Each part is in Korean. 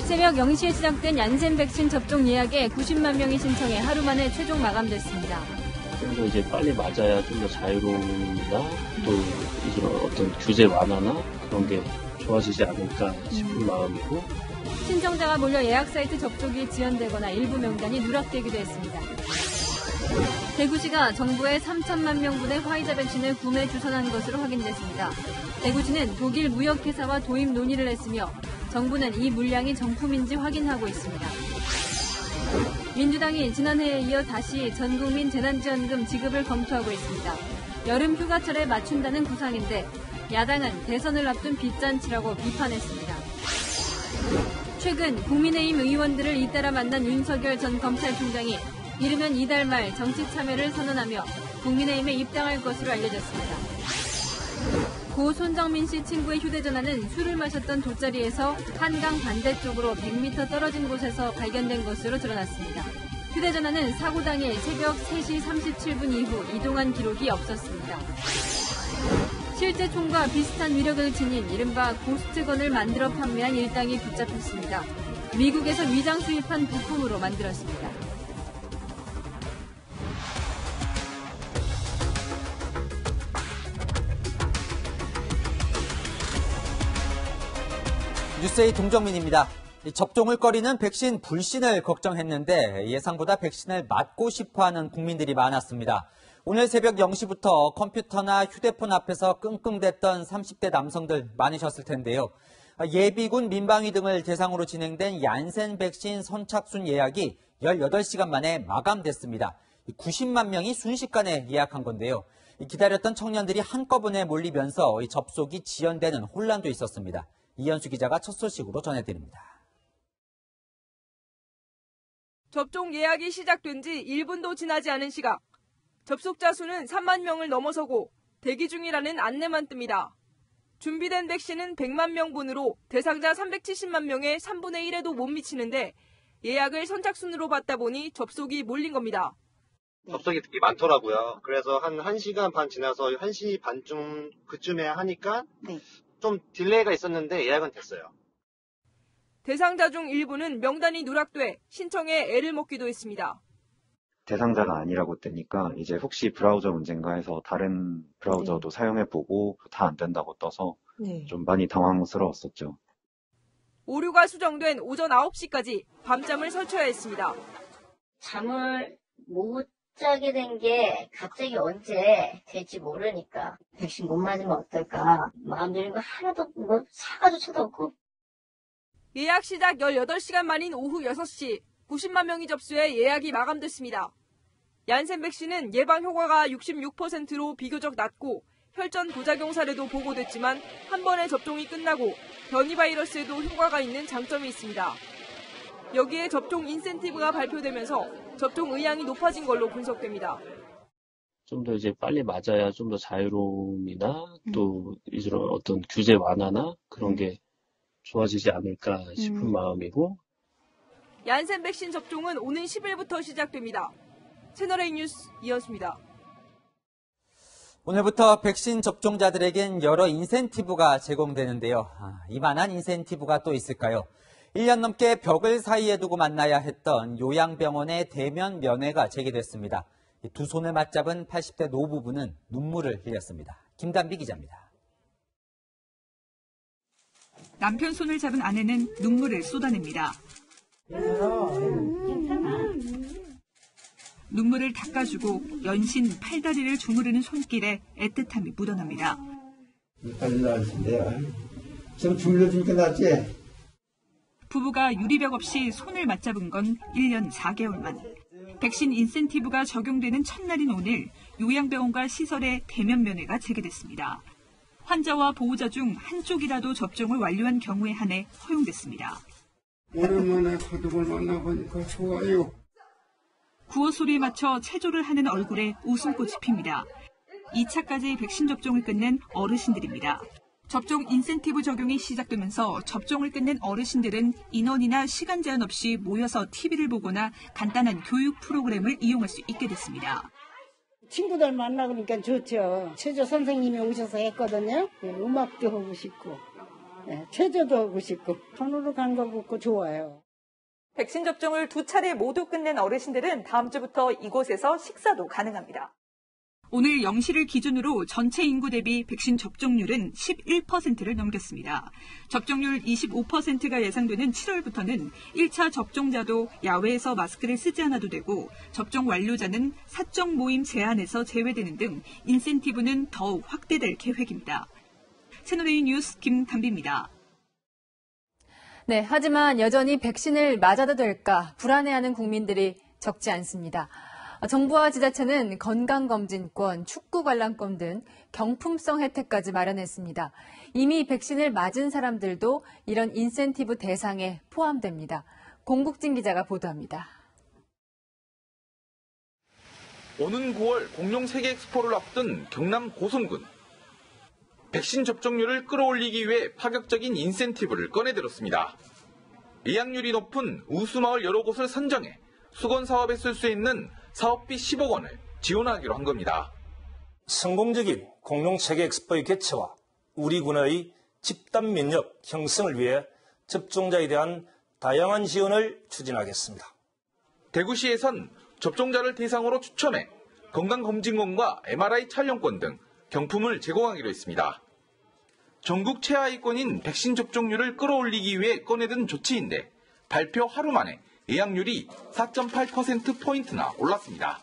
새벽 0시에 시작된 얀센 백신 접종 예약에 90만 명이 신청해 하루 만에 최종 마감됐습니다. 좀 더 이제 빨리 맞아야 좀 더 자유로움이나 또 이런 어떤 규제 완화나 그런 게 좋아지지 않을까 싶은 마음이고, 신청자가 몰려 예약 사이트 접촉이 지연되거나 일부 명단이 누락되기도 했습니다. 대구시가 정부에 3천만 명분의 화이자 백신을 구매 주선한 것으로 확인됐습니다. 대구시는 독일 무역회사와 도입 논의를 했으며 정부는 이 물량이 정품인지 확인하고 있습니다. 민주당이 지난해에 이어 다시 전국민 재난지원금 지급을 검토하고 있습니다. 여름 휴가철에 맞춘다는 구상인데 야당은 대선을 앞둔 빚잔치라고 비판했습니다. 최근 국민의힘 의원들을 잇따라 만난 윤석열 전 검찰총장이 이르면 이달 말 정치 참여를 선언하며 국민의힘에 입당할 것으로 알려졌습니다. 고 손정민 씨 친구의 휴대전화는 술을 마셨던 돗자리에서 한강 반대쪽으로 100m 떨어진 곳에서 발견된 것으로 드러났습니다. 휴대전화는 사고 당일 새벽 3시 37분 이후 이동한 기록이 없었습니다. 실제 총과 비슷한 위력을 지닌 이른바 고스트건을 만들어 판매한 일당이 붙잡혔습니다. 미국에서 위장 수입한 부품으로 만들었습니다. 뉴스의 동정민입니다. 접종을 꺼리는 백신 불신을 걱정했는데 예상보다 백신을 맞고 싶어하는 국민들이 많았습니다. 오늘 새벽 0시부터 컴퓨터나 휴대폰 앞에서 끙끙댔던 30대 남성들 많으셨을 텐데요. 예비군 민방위 등을 대상으로 진행된 얀센 백신 선착순 예약이 18시간 만에 마감됐습니다. 90만 명이 순식간에 예약한 건데요. 기다렸던 청년들이 한꺼번에 몰리면서 접속이 지연되는 혼란도 있었습니다. 이현수 기자가 첫 소식으로 전해드립니다. 접종 예약이 시작된 지 1분도 지나지 않은 시각. 접속자 수는 3만 명을 넘어서고 대기 중이라는 안내만 뜹니다. 준비된 백신은 100만 명분으로 대상자 370만 명의 3분의 1에도 못 미치는데 예약을 선착순으로 받다 보니 접속이 몰린 겁니다. 접속이 되게 많더라고요. 그래서 한 1시간 반 지나서 1시 반쯤 그쯤에 하니까 좀 딜레이가 있었는데 예약은 됐어요. 대상자 중 일부는 명단이 누락돼 신청에 애를 먹기도 했습니다. 대상자가 아니라고 뜨니까 이제 혹시 브라우저 문제인가 해서 다른 브라우저도 사용해보고 다 안 된다고 떠서 좀 많이 당황스러웠었죠. 오류가 수정된 오전 9시까지 밤잠을 설쳐야 했습니다. 잠을 못 자게 된 게 갑자기 언제 될지 모르니까 백신 못 맞으면 어떨까 마음 졸린 거 하나도 뭐 사과조차도 없고. 예약 시작 18시간 만인 오후 6시 90만 명이 접수해 예약이 마감됐습니다. 얀센 백신은 예방 효과가 66%로 비교적 낮고 혈전 부작용 사례도 보고됐지만 한 번의 접종이 끝나고 변이 바이러스에도 효과가 있는 장점이 있습니다. 여기에 접종 인센티브가 발표되면서 접종 의향이 높아진 걸로 분석됩니다. 좀 더 이제 빨리 맞아야 좀 더 자유로움이나 또 이런 어떤 규제 완화나 그런 게 좋아지지 않을까 싶은 마음이고. 얀센 백신 접종은 오는 10일부터 시작됩니다. 채널A 뉴스 이현수입니다. 오늘부터 백신 접종자들에겐 여러 인센티브가 제공되는데요. 이만한 인센티브가 또 있을까요? 1년 넘게 벽을 사이에 두고 만나야 했던 요양병원의 대면 면회가 재개됐습니다. 두 손을 맞잡은 80대 노부부는 눈물을 흘렸습니다. 김단비 기자입니다. 남편 손을 잡은 아내는 눈물을 쏟아냅니다. 눈물을 닦아주고 연신 팔다리를 주무르는 손길에 애틋함이 묻어납니다. 빨리 나으신데요. 좀 주물러주니까 낫지? 부부가 유리벽 없이 손을 맞잡은 건 1년 4개월 만. 백신 인센티브가 적용되는 첫날인 오늘 요양병원과 시설의 대면 면회가 재개됐습니다. 환자와 보호자 중 한쪽이라도 접종을 완료한 경우에 한해 허용됐습니다. 오랜만에 가족을 만나보니까 좋아요. 구호 소리에 맞춰 체조를 하는 얼굴에 웃음꽃이 핍니다. 2차까지 백신 접종을 끝낸 어르신들입니다. 접종 인센티브 적용이 시작되면서 접종을 끝낸 어르신들은 인원이나 시간 제한 없이 모여서 TV를 보거나 간단한 교육 프로그램을 이용할 수 있게 됐습니다. 친구들 만나보니까 좋죠. 체조 선생님이 오셔서 했거든요. 음악도 하고 싶고 네, 체조도 하고 싶고 손으로 간 거 보고 좋아요. 백신 접종을 2차례 모두 끝낸 어르신들은 다음 주부터 이곳에서 식사도 가능합니다. 오늘 0시를 기준으로 전체 인구 대비 백신 접종률은 11%를 넘겼습니다. 접종률 25%가 예상되는 7월부터는 1차 접종자도 야외에서 마스크를 쓰지 않아도 되고 접종 완료자는 사적 모임 제한에서 제외되는 등 인센티브는 더욱 확대될 계획입니다. 채널A 뉴스 김담비입니다. 네, 하지만 여전히 백신을 맞아도 될까 불안해하는 국민들이 적지 않습니다. 정부와 지자체는 건강검진권, 축구관람권 등 경품성 혜택까지 마련했습니다. 이미 백신을 맞은 사람들도 이런 인센티브 대상에 포함됩니다. 공국진 기자가 보도합니다. 오는 9월 공룡 세계 엑스포를 앞둔 경남 고성군. 백신 접종률을 끌어올리기 위해 파격적인 인센티브를 꺼내들었습니다. 예약률이 높은 우수마을 여러 곳을 선정해 수건 사업에 쓸 수 있는 사업비 10억 원을 지원하기로 한 겁니다. 성공적인 공룡 세계 엑스포의 개최와 우리 군의 집단 면역 형성을 위해 접종자에 대한 다양한 지원을 추진하겠습니다. 대구시에선 접종자를 대상으로 추첨해 건강검진권과 MRI 촬영권 등 경품을 제공하기로 했습니다. 전국 최하위권인 백신 접종률을 끌어올리기 위해 꺼내든 조치인데 발표 하루 만에 예약률이 4.8%포인트나 올랐습니다.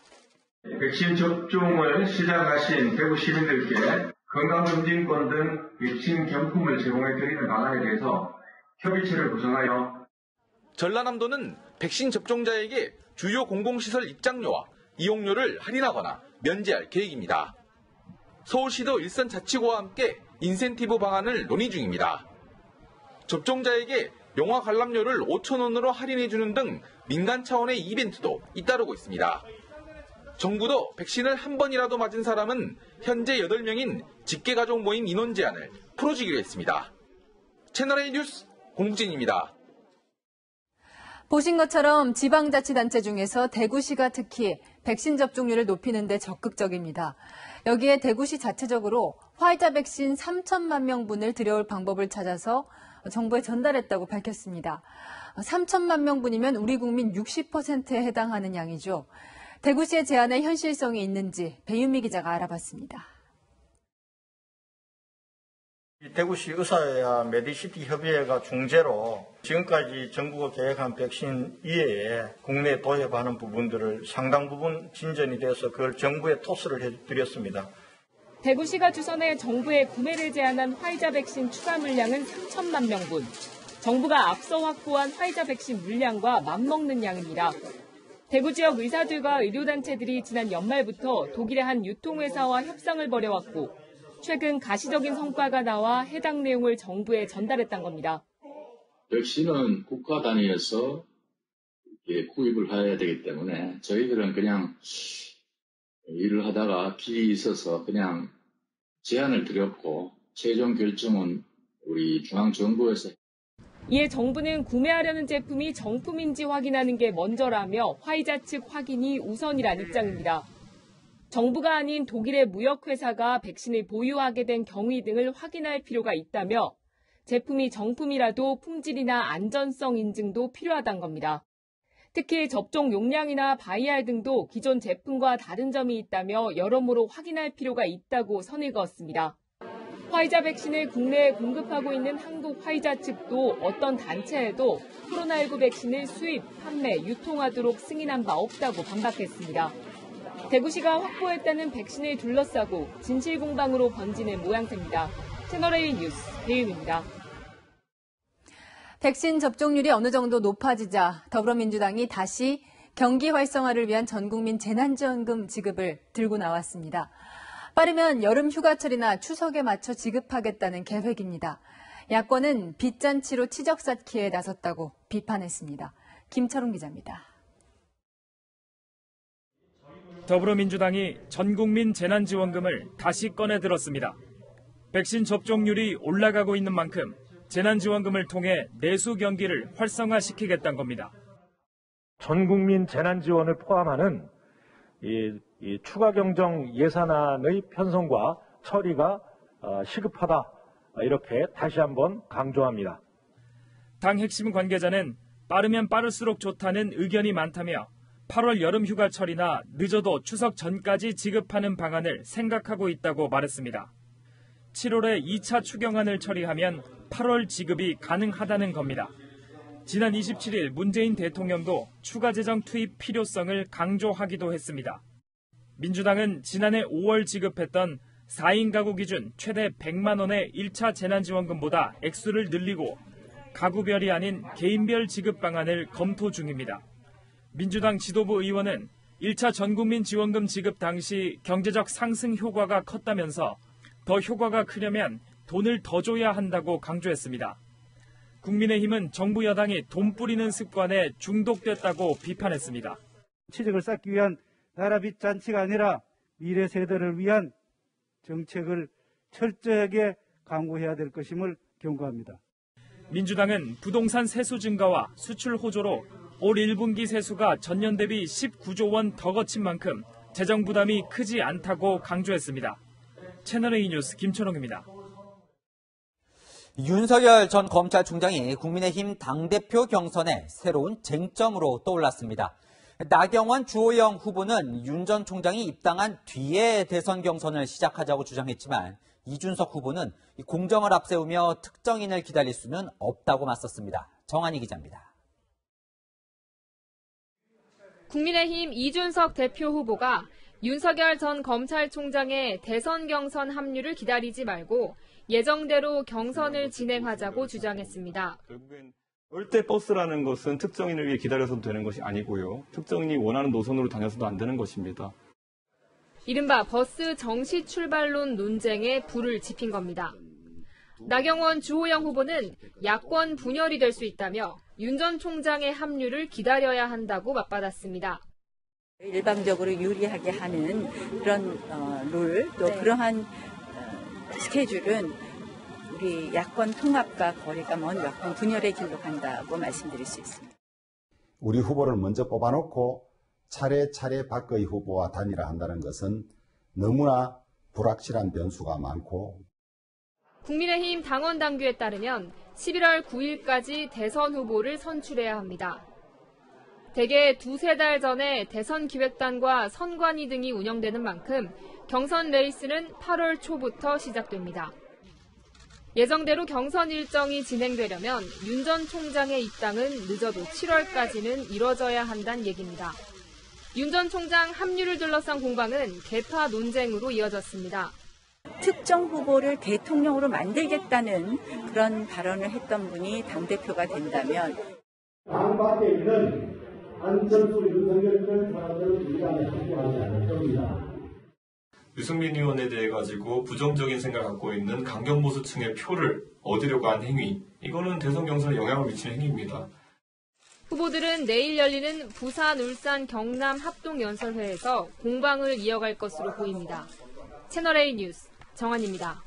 백신 접종을 시작하신 대구 시민들께 건강검진권 등 백신 경품을 제공해드리는 방안에 대해서 협의체를 구성하여 전라남도는 백신 접종자에게 주요 공공시설 입장료와 이용료를 할인하거나 면제할 계획입니다. 서울시도 일선자치구와 함께 인센티브 방안을 논의 중입니다. 접종자에게 영화 관람료를 5,000원으로 할인해주는 등 민간 차원의 이벤트도 잇따르고 있습니다. 정부도 백신을 한 번이라도 맞은 사람은 현재 8명인 직계가족 모임 인원 제한을 풀어주기로 했습니다. 채널A 뉴스 공국진입니다. 보신 것처럼 지방자치단체 중에서 대구시가 특히 백신 접종률을 높이는 데 적극적입니다. 여기에 대구시 자체적으로 화이자 백신 3천만 명분을 들여올 방법을 찾아서 정부에 전달했다고 밝혔습니다. 3천만 명분이면 우리 국민 60%에 해당하는 양이죠. 대구시의 제안에 현실성이 있는지 배윤미 기자가 알아봤습니다. 대구시 의사와 메디시티 협의회가 중재로 지금까지 정부가 계획한 백신 이외에 국내에 도입하는 부분들을 상당 부분 진전이 돼서 그걸 정부에 토스를 해드렸습니다. 대구시가 주선해 정부에 구매를 제한한 화이자 백신 추가 물량은 3천만 명분. 정부가 앞서 확보한 화이자 백신 물량과 맞먹는 양입니다. 대구 지역 의사들과 의료단체들이 지난 연말부터 독일의 한 유통회사와 협상을 벌여왔고 최근 가시적인 성과가 나와 해당 내용을 정부에 전달했던 겁니다. 백신은 국가 단위에서 구입을 해야 되기 때문에 저희들은 그냥 일을 하다가 길이 있어서 그냥 제안을 드렸고 최종 결정은 우리 중앙정부에서. 이에 정부는 구매하려는 제품이 정품인지 확인하는 게 먼저라며 화이자 측 확인이 우선이란 입장입니다. 정부가 아닌 독일의 무역회사가 백신을 보유하게 된 경위 등을 확인할 필요가 있다며 제품이 정품이라도 품질이나 안전성 인증도 필요하다는 겁니다. 특히 접종 용량이나 바이알 등도 기존 제품과 다른 점이 있다며 여러모로 확인할 필요가 있다고 선을 그었습니다. 화이자 백신을 국내에 공급하고 있는 한국 화이자 측도 어떤 단체에도 코로나19 백신을 수입, 판매, 유통하도록 승인한 바 없다고 반박했습니다. 대구시가 확보했다는 백신을 둘러싸고 진실 공방으로 번지는 모양새입니다. 채널A 뉴스 배윤입니다. 백신 접종률이 어느 정도 높아지자 더불어민주당이 다시 경기 활성화를 위한 전국민 재난지원금 지급을 들고 나왔습니다. 빠르면 여름 휴가철이나 추석에 맞춰 지급하겠다는 계획입니다. 야권은 빚잔치로 치적 쌓기에 나섰다고 비판했습니다. 김철웅 기자입니다. 더불어민주당이 전국민 재난지원금을 다시 꺼내들었습니다. 백신 접종률이 올라가고 있는 만큼 재난지원금을 통해 내수 경기를 활성화시키겠다는 겁니다. 전국민 재난지원을 포함하는 이 추가 경정 예산안의 편성과 처리가 시급하다. 이렇게 다시 한번 강조합니다. 당 핵심 관계자는 빠르면 빠를수록 좋다는 의견이 많다며 8월 여름 휴가철이나 늦어도 추석 전까지 지급하는 방안을 생각하고 있다고 말했습니다. 7월에 2차 추경안을 처리하면 8월 지급이 가능하다는 겁니다. 지난 27일 문재인 대통령도 추가 재정 투입 필요성을 강조하기도 했습니다. 민주당은 지난해 5월 지급했던 4인 가구 기준 최대 100만 원의 1차 재난지원금보다 액수를 늘리고 가구별이 아닌 개인별 지급 방안을 검토 중입니다. 민주당 지도부 의원은 1차 전국민 지원금 지급 당시 경제적 상승 효과가 컸다면서 더 효과가 크려면 돈을 더 줘야 한다고 강조했습니다. 국민의힘은 정부 여당이 돈 뿌리는 습관에 중독됐다고 비판했습니다. 취직을 쌓기 위한 나라빚 잔치가 아니라 미래 세대를 위한 정책을 철저하게 강구해야 될 것임을 경고합니다. 민주당은 부동산 세수 증가와 수출 호조로 올 1분기 세수가 전년 대비 19조 원 더 거친 만큼 재정 부담이 크지 않다고 강조했습니다. 채널A 뉴스 김철웅입니다. 윤석열 전 검찰총장이 국민의힘 당대표 경선에 새로운 쟁점으로 떠올랐습니다. 나경원, 주호영 후보는 윤 전 총장이 입당한 뒤에 대선 경선을 시작하자고 주장했지만 이준석 후보는 공정을 앞세우며 특정인을 기다릴 수는 없다고 맞섰습니다. 정한희 기자입니다. 국민의힘 이준석 대표 후보가 윤석열 전 검찰총장의 대선 경선 합류를 기다리지 말고 예정대로 경선을 진행하자고 주장했습니다. 결국엔 얼대버스라는 것은 특정인을 위해 기다려서도 되는 것이 아니고요. 특정인이 원하는 노선으로 다녀서도 안 되는 것입니다. 이른바 버스 정시 출발론 논쟁에 불을 지핀 겁니다. 나경원, 주호영 후보는 야권 분열이 될 수 있다며 윤 전 총장의 합류를 기다려야 한다고 맞받았습니다. 일방적으로 유리하게 하는 그런 룰, 또 그러한 스케줄은 우리 야권 통합과 거리가 먼 야권 분열의 길로 간다고 말씀드릴 수 있습니다. 우리 후보를 먼저 뽑아놓고 차례차례 박거희 후보와 단일화한다는 것은 너무나 불확실한 변수가 많고 국민의힘 당원 당규에 따르면 11월 9일까지 대선 후보를 선출해야 합니다. 대개 두세 달 전에 대선 기획단과 선관위 등이 운영되는 만큼 경선 레이스는 8월 초부터 시작됩니다. 예정대로 경선 일정이 진행되려면 윤 전 총장의 입당은 늦어도 7월까지는 이뤄져야 한다는 얘기입니다. 윤 전 총장 합류를 둘러싼 공방은 개파 논쟁으로 이어졌습니다. 특정 후보를 대통령으로 만들겠다는 그런 발언을 했던 분이 당대표가 된다면 당 밖에 있는 안철수, 윤석열 사람들은 인간에 합류하지 않을 겁니다. 유승민 의원에 대해 가지고 부정적인 생각을 갖고 있는 강경보수층의 표를 얻으려고 한 행위, 이거는 대선 경선에 영향을 미치는 행위입니다. 후보들은 내일 열리는 부산, 울산, 경남 합동연설회에서 공방을 이어갈 것으로 보입니다. 채널A 뉴스 정한입니다.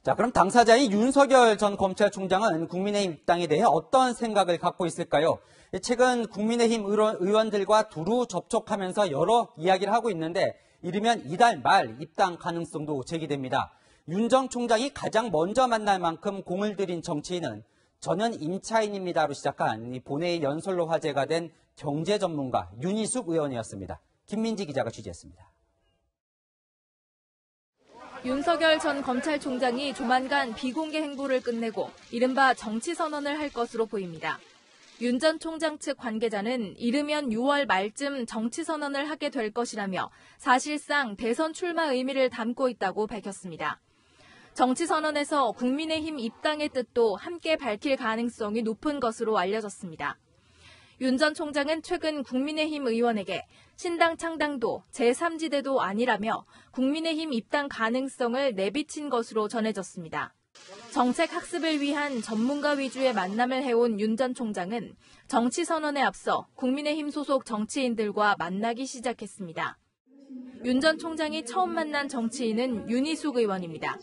자, 그럼 당사자인 윤석열 전 검찰총장은 국민의힘 입당에 대해 어떤 생각을 갖고 있을까요? 최근 국민의힘 의원들과 두루 접촉하면서 여러 이야기를 하고 있는데 이르면 이달 말 입당 가능성도 제기됩니다. 윤 전 총장이 가장 먼저 만날 만큼 공을 들인 정치인은 저는 임차인입니다로 시작한 본회의 연설로 화제가 된 경제 전문가 윤희숙 의원이었습니다. 김민지 기자가 취재했습니다. 윤석열 전 검찰총장이 조만간 비공개 행보를 끝내고 이른바 정치선언을 할 것으로 보입니다. 윤 전 총장 측 관계자는 이르면 6월 말쯤 정치선언을 하게 될 것이라며 사실상 대선 출마 의미를 담고 있다고 밝혔습니다. 정치선언에서 국민의힘 입당의 뜻도 함께 밝힐 가능성이 높은 것으로 알려졌습니다. 윤 전 총장은 최근 국민의힘 의원에게 신당 창당도 제3지대도 아니라며 국민의힘 입당 가능성을 내비친 것으로 전해졌습니다. 정책 학습을 위한 전문가 위주의 만남을 해온 윤 전 총장은 정치선언에 앞서 국민의힘 소속 정치인들과 만나기 시작했습니다. 윤 전 총장이 처음 만난 정치인은 윤희숙 의원입니다.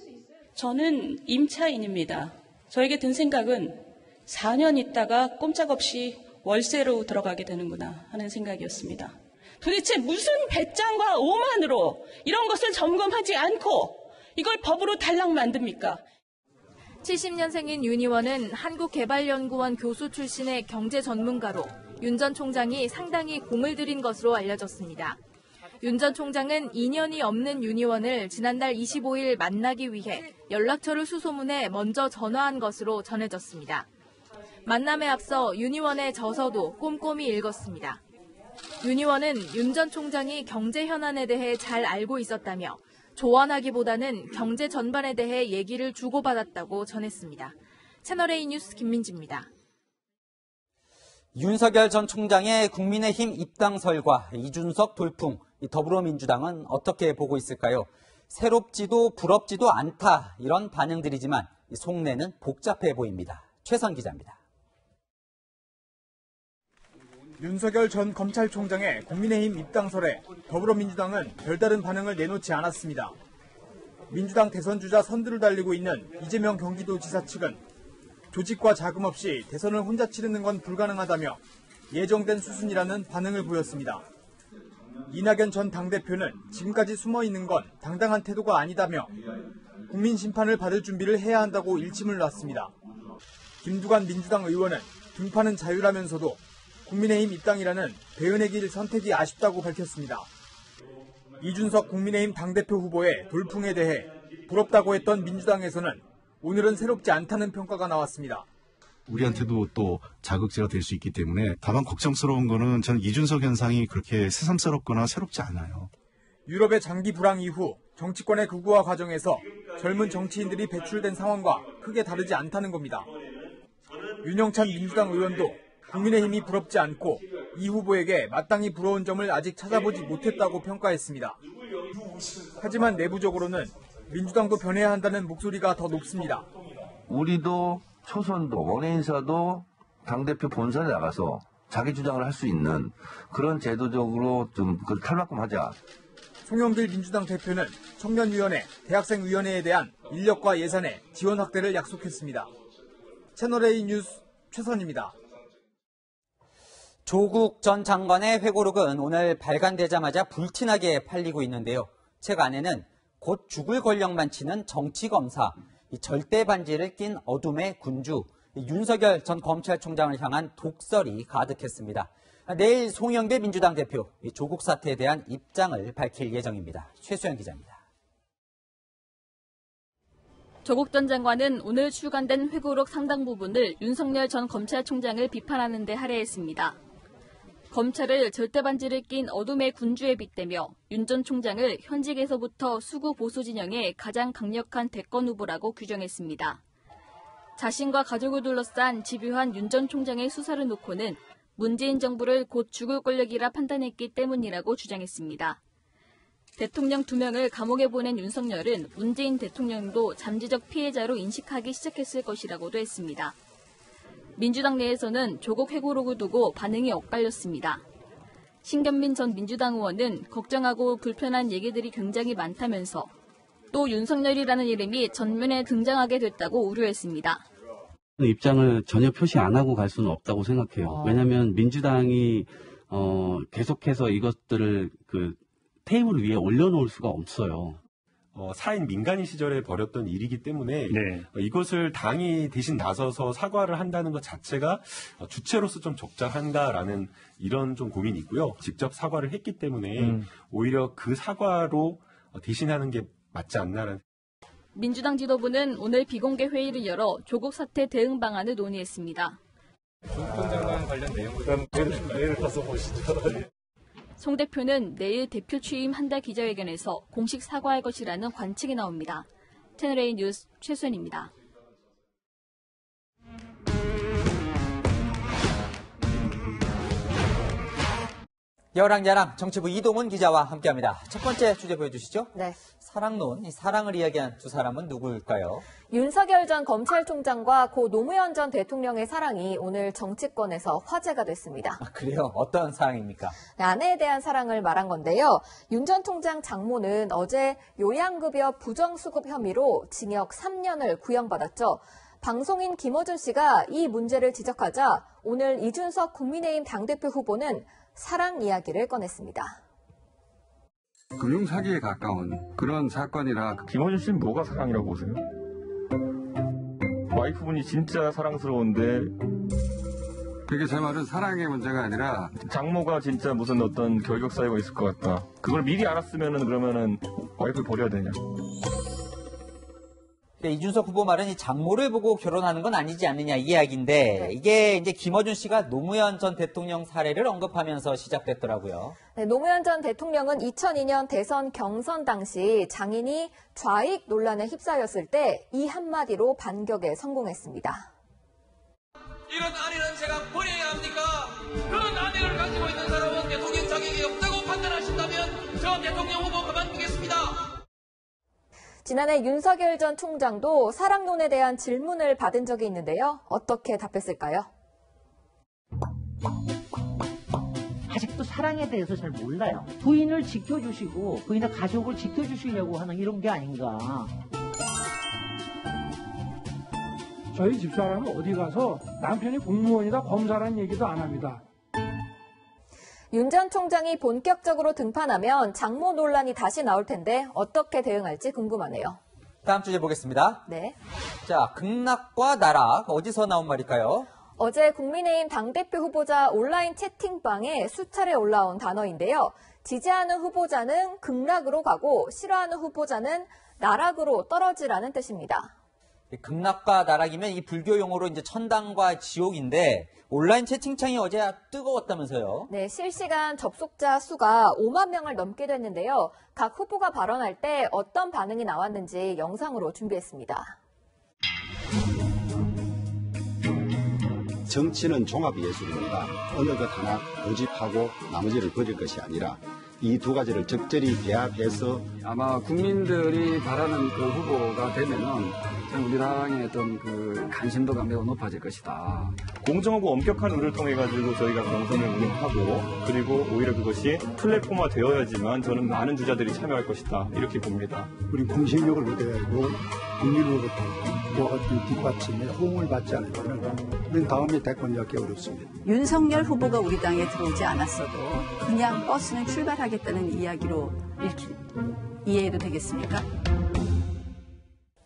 저는 임차인입니다. 저에게 든 생각은 4년 있다가 꼼짝없이 월세로 들어가게 되는구나 하는 생각이었습니다. 도대체 무슨 배짱과 오만으로 이런 것을 점검하지 않고 이걸 법으로 달랑 만듭니까? 70년생인 윤 의원은 한국개발연구원 교수 출신의 경제 전문가로 윤 전 총장이 상당히 공을 들인 것으로 알려졌습니다. 윤 전 총장은 인연이 없는 윤 의원을 지난달 25일 만나기 위해 연락처를 수소문해 먼저 전화한 것으로 전해졌습니다. 만남에 앞서 윤 의원의 저서도 꼼꼼히 읽었습니다. 윤 의원은 윤 전 총장이 경제 현안에 대해 잘 알고 있었다며 조언하기보다는 경제 전반에 대해 얘기를 주고받았다고 전했습니다. 채널A 뉴스 김민지입니다. 윤석열 전 총장의 국민의힘 입당설과 이준석 돌풍, 더불어민주당은 어떻게 보고 있을까요? 새롭지도 부럽지도 않다 이런 반응들이지만 속내는 복잡해 보입니다. 최선 기자입니다. 윤석열 전 검찰총장의 국민의힘 입당설에 더불어민주당은 별다른 반응을 내놓지 않았습니다. 민주당 대선주자 선두를 달리고 있는 이재명 경기도지사 측은 조직과 자금 없이 대선을 혼자 치르는 건 불가능하다며 예정된 수순이라는 반응을 보였습니다. 이낙연 전 당대표는 지금까지 숨어있는 건 당당한 태도가 아니다며 국민 심판을 받을 준비를 해야 한다고 일침을 놨습니다. 김두관 민주당 의원은 등판은 자유라면서도 국민의힘 입당이라는 배은의 길 선택이 아쉽다고 밝혔습니다. 이준석 국민의힘 당대표 후보의 돌풍에 대해 부럽다고 했던 민주당에서는 오늘은 새롭지 않다는 평가가 나왔습니다. 우리한테도 또 자극제가 될 수 있기 때문에 다만 걱정스러운 거는 저는 이준석 현상이 그렇게 새삼스럽거나 새롭지 않아요. 유럽의 장기 불황 이후 정치권의 극우화 과정에서 젊은 정치인들이 배출된 상황과 크게 다르지 않다는 겁니다. 윤영찬 민주당 의원도 국민의힘이 부럽지 않고 이 후보에게 마땅히 부러운 점을 아직 찾아보지 못했다고 평가했습니다. 하지만 내부적으로는 민주당도 변해야 한다는 목소리가 더 높습니다. 우리도 초선도 원외인사도 당대표 본선에 나가서 자기 주장을 할 수 있는 그런 제도적으로 좀 탈바꿈하자. 송영길 민주당 대표는 청년위원회, 대학생위원회에 대한 인력과 예산의 지원 확대를 약속했습니다. 채널A 뉴스 최선입니다. 조국 전 장관의 회고록은 오늘 발간되자마자 불티나게 팔리고 있는데요. 책 안에는 곧 죽을 권력만 치는 정치검사, 절대 반지를 낀 어둠의 군주, 윤석열 전 검찰총장을 향한 독설이 가득했습니다. 내일 송영길 민주당 대표 조국 사태에 대한 입장을 밝힐 예정입니다. 최수연 기자입니다. 조국 전 장관은 오늘 출간된 회고록 상당 부분을 윤석열 전 검찰총장을 비판하는 데 할애했습니다. 검찰을 절대 반지를 낀 어둠의 군주에 빗대며 윤 전 총장을 현직에서부터 수구 보수 진영의 가장 강력한 대권 후보라고 규정했습니다. 자신과 가족을 둘러싼 집요한 윤 전 총장의 수사를 놓고는 문재인 정부를 곧 죽을 권력이라 판단했기 때문이라고 주장했습니다. 대통령 2명을 감옥에 보낸 윤석열은 문재인 대통령도 잠재적 피해자로 인식하기 시작했을 것이라고도 했습니다. 민주당 내에서는 조국 회고록을 두고 반응이 엇갈렸습니다. 신경민 전 민주당 의원은 걱정하고 불편한 얘기들이 굉장히 많다면서 또 윤석열이라는 이름이 전면에 등장하게 됐다고 우려했습니다. 입장을 전혀 표시 안 하고 갈 수는 없다고 생각해요. 왜냐하면 민주당이 계속해서 이것들을 테이블 위에 올려놓을 수가 없어요. 사인 민간인 시절에 벌였던 일이기 때문에 이것을 당이 대신 나서서 사과를 한다는 것 자체가 주체로서 좀 적절한가라는 이런 좀 고민이 있고요. 직접 사과를 했기 때문에 오히려 그 사과로 대신하는 게 맞지 않나라는. 민주당 지도부는 오늘 비공개 회의를 열어 조국 사태 대응 방안을 논의했습니다. 조국 전 장관 관련 내용은 내일 가서 보시죠. 송 대표는 내일 대표 취임 한 달 기자회견에서 공식 사과할 것이라는 관측이 나옵니다. 채널A 뉴스 최수연입니다. 여랑야랑 정치부 이동훈 기자와 함께합니다. 첫 번째 주제 보여주시죠. 네. 사랑론, 사랑을 이야기한 두 사람은 누구일까요? 윤석열 전 검찰총장과 고 노무현 전 대통령의 사랑이 오늘 정치권에서 화제가 됐습니다. 그래요? 어떤 사랑입니까? 아내에 대한 사랑을 말한 건데요. 윤 전 총장 장모는 어제 요양급여 부정수급 혐의로 징역 3년을 구형받았죠. 방송인 김어준 씨가 이 문제를 지적하자 오늘 이준석 국민의힘 당대표 후보는 사랑 이야기를 꺼냈습니다. 금융사기에 가까운 그런 사건이라. 김어준 씨는 뭐가 사랑이라고 보세요? 와이프분이 진짜 사랑스러운데 그게 제 말은 사랑의 문제가 아니라 장모가 진짜 무슨 어떤 결격 사유가 있을 것 같다. 그걸 미리 알았으면은 그러면은 와이프를 버려야 되냐? 이준석 후보 말은 이 장모를 보고 결혼하는 건 아니지 않느냐 이 이야기인데 이게 이제 김어준 씨가 노무현 전 대통령 사례를 언급하면서 시작됐더라고요. 네, 노무현 전 대통령은 2002년 대선 경선 당시 장인이 좌익 논란에 휩싸였을 때 이 한마디로 반격에 성공했습니다. 이런 아내는 제가 버려야 합니까? 그런 아내를 가지고 있는 사람은 대통령 자격이 없다고 판단하신다면 저 대통령 후보 그만두겠습니다. 지난해 윤석열 전 총장도 사랑론에 대한 질문을 받은 적이 있는데요. 어떻게 답했을까요? 아직도 사랑에 대해서 잘 몰라요. 부인을 지켜주시고 부인의 가족을 지켜주시려고 하는 이런 게 아닌가. 저희 집사람은 어디 가서 남편이 공무원이다 검사라는 얘기도 안 합니다. 윤 전 총장이 본격적으로 등판하면 장모 논란이 다시 나올 텐데 어떻게 대응할지 궁금하네요. 다음 주제 보겠습니다. 네. 자, 극락과 나락 어디서 나온 말일까요? 어제 국민의힘 당대표 후보자 온라인 채팅방에 수차례 올라온 단어인데요. 지지하는 후보자는 극락으로 가고 싫어하는 후보자는 나락으로 떨어지라는 뜻입니다. 극락과 나락이면 이 불교 용어로 이제 천당과 지옥인데 온라인 채팅창이 어제 뜨거웠다면서요? 네, 실시간 접속자 수가 5만 명을 넘게 됐는데요. 각 후보가 발언할 때 어떤 반응이 나왔는지 영상으로 준비했습니다. 정치는 종합예술입니다. 어느 것 하나 고집하고 나머지를 버릴 것이 아니라 이 두 가지를 적절히 배합해서 아마 국민들이 바라는 그 후보가 되면은 우리 당의 어떤 그 관심도가 매우 높아질 것이다. 공정하고 엄격한 룰을 통해 가지고 저희가 경선을 운영하고 그리고 오히려 그것이 플랫폼화 되어야지만 저는 많은 주자들이 참여할 것이다 이렇게 봅니다. 우리 공신력을 그대로 국민으로부터 그와 같은 뒷받침에 호응을 받지 않으면 우리는 다음에 대권 잡기 어렵습니다. 윤석열 후보가 우리 당에 들어오지 않았어도 그냥 버스는 출발하겠다는 이야기로 이해해도 되겠습니까?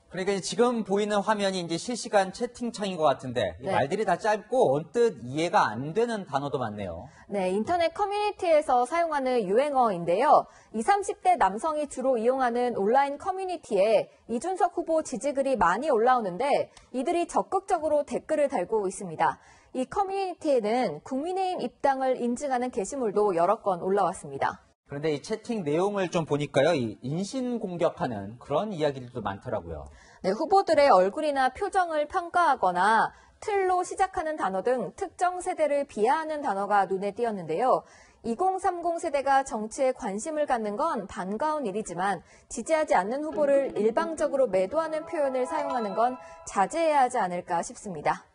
그러니까 지금 보이는 화면이 이제 실시간 채팅창인 것 같은데 네. 말들이 다 짧고 언뜻 이해가 안 되는 단어도 많네요. 네, 인터넷 커뮤니티에서 사용하는 유행어인데요. 20, 30대 남성이 주로 이용하는 온라인 커뮤니티에 이준석 후보 지지글이 많이 올라오는데 이들이 적극적으로 댓글을 달고 있습니다. 이 커뮤니티에는 국민의힘 입당을 인증하는 게시물도 여러 건 올라왔습니다. 그런데 이 채팅 내용을 좀 보니까요, 이 인신 공격하는 그런 이야기들도 많더라고요. 네, 후보들의 얼굴이나 표정을 평가하거나 틀로 시작하는 단어 등 특정 세대를 비하하는 단어가 눈에 띄었는데요. 2030 세대가 정치에 관심을 갖는 건 반가운 일이지만 지지하지 않는 후보를 일방적으로 매도하는 표현을 사용하는 건 자제해야 하지 않을까 싶습니다.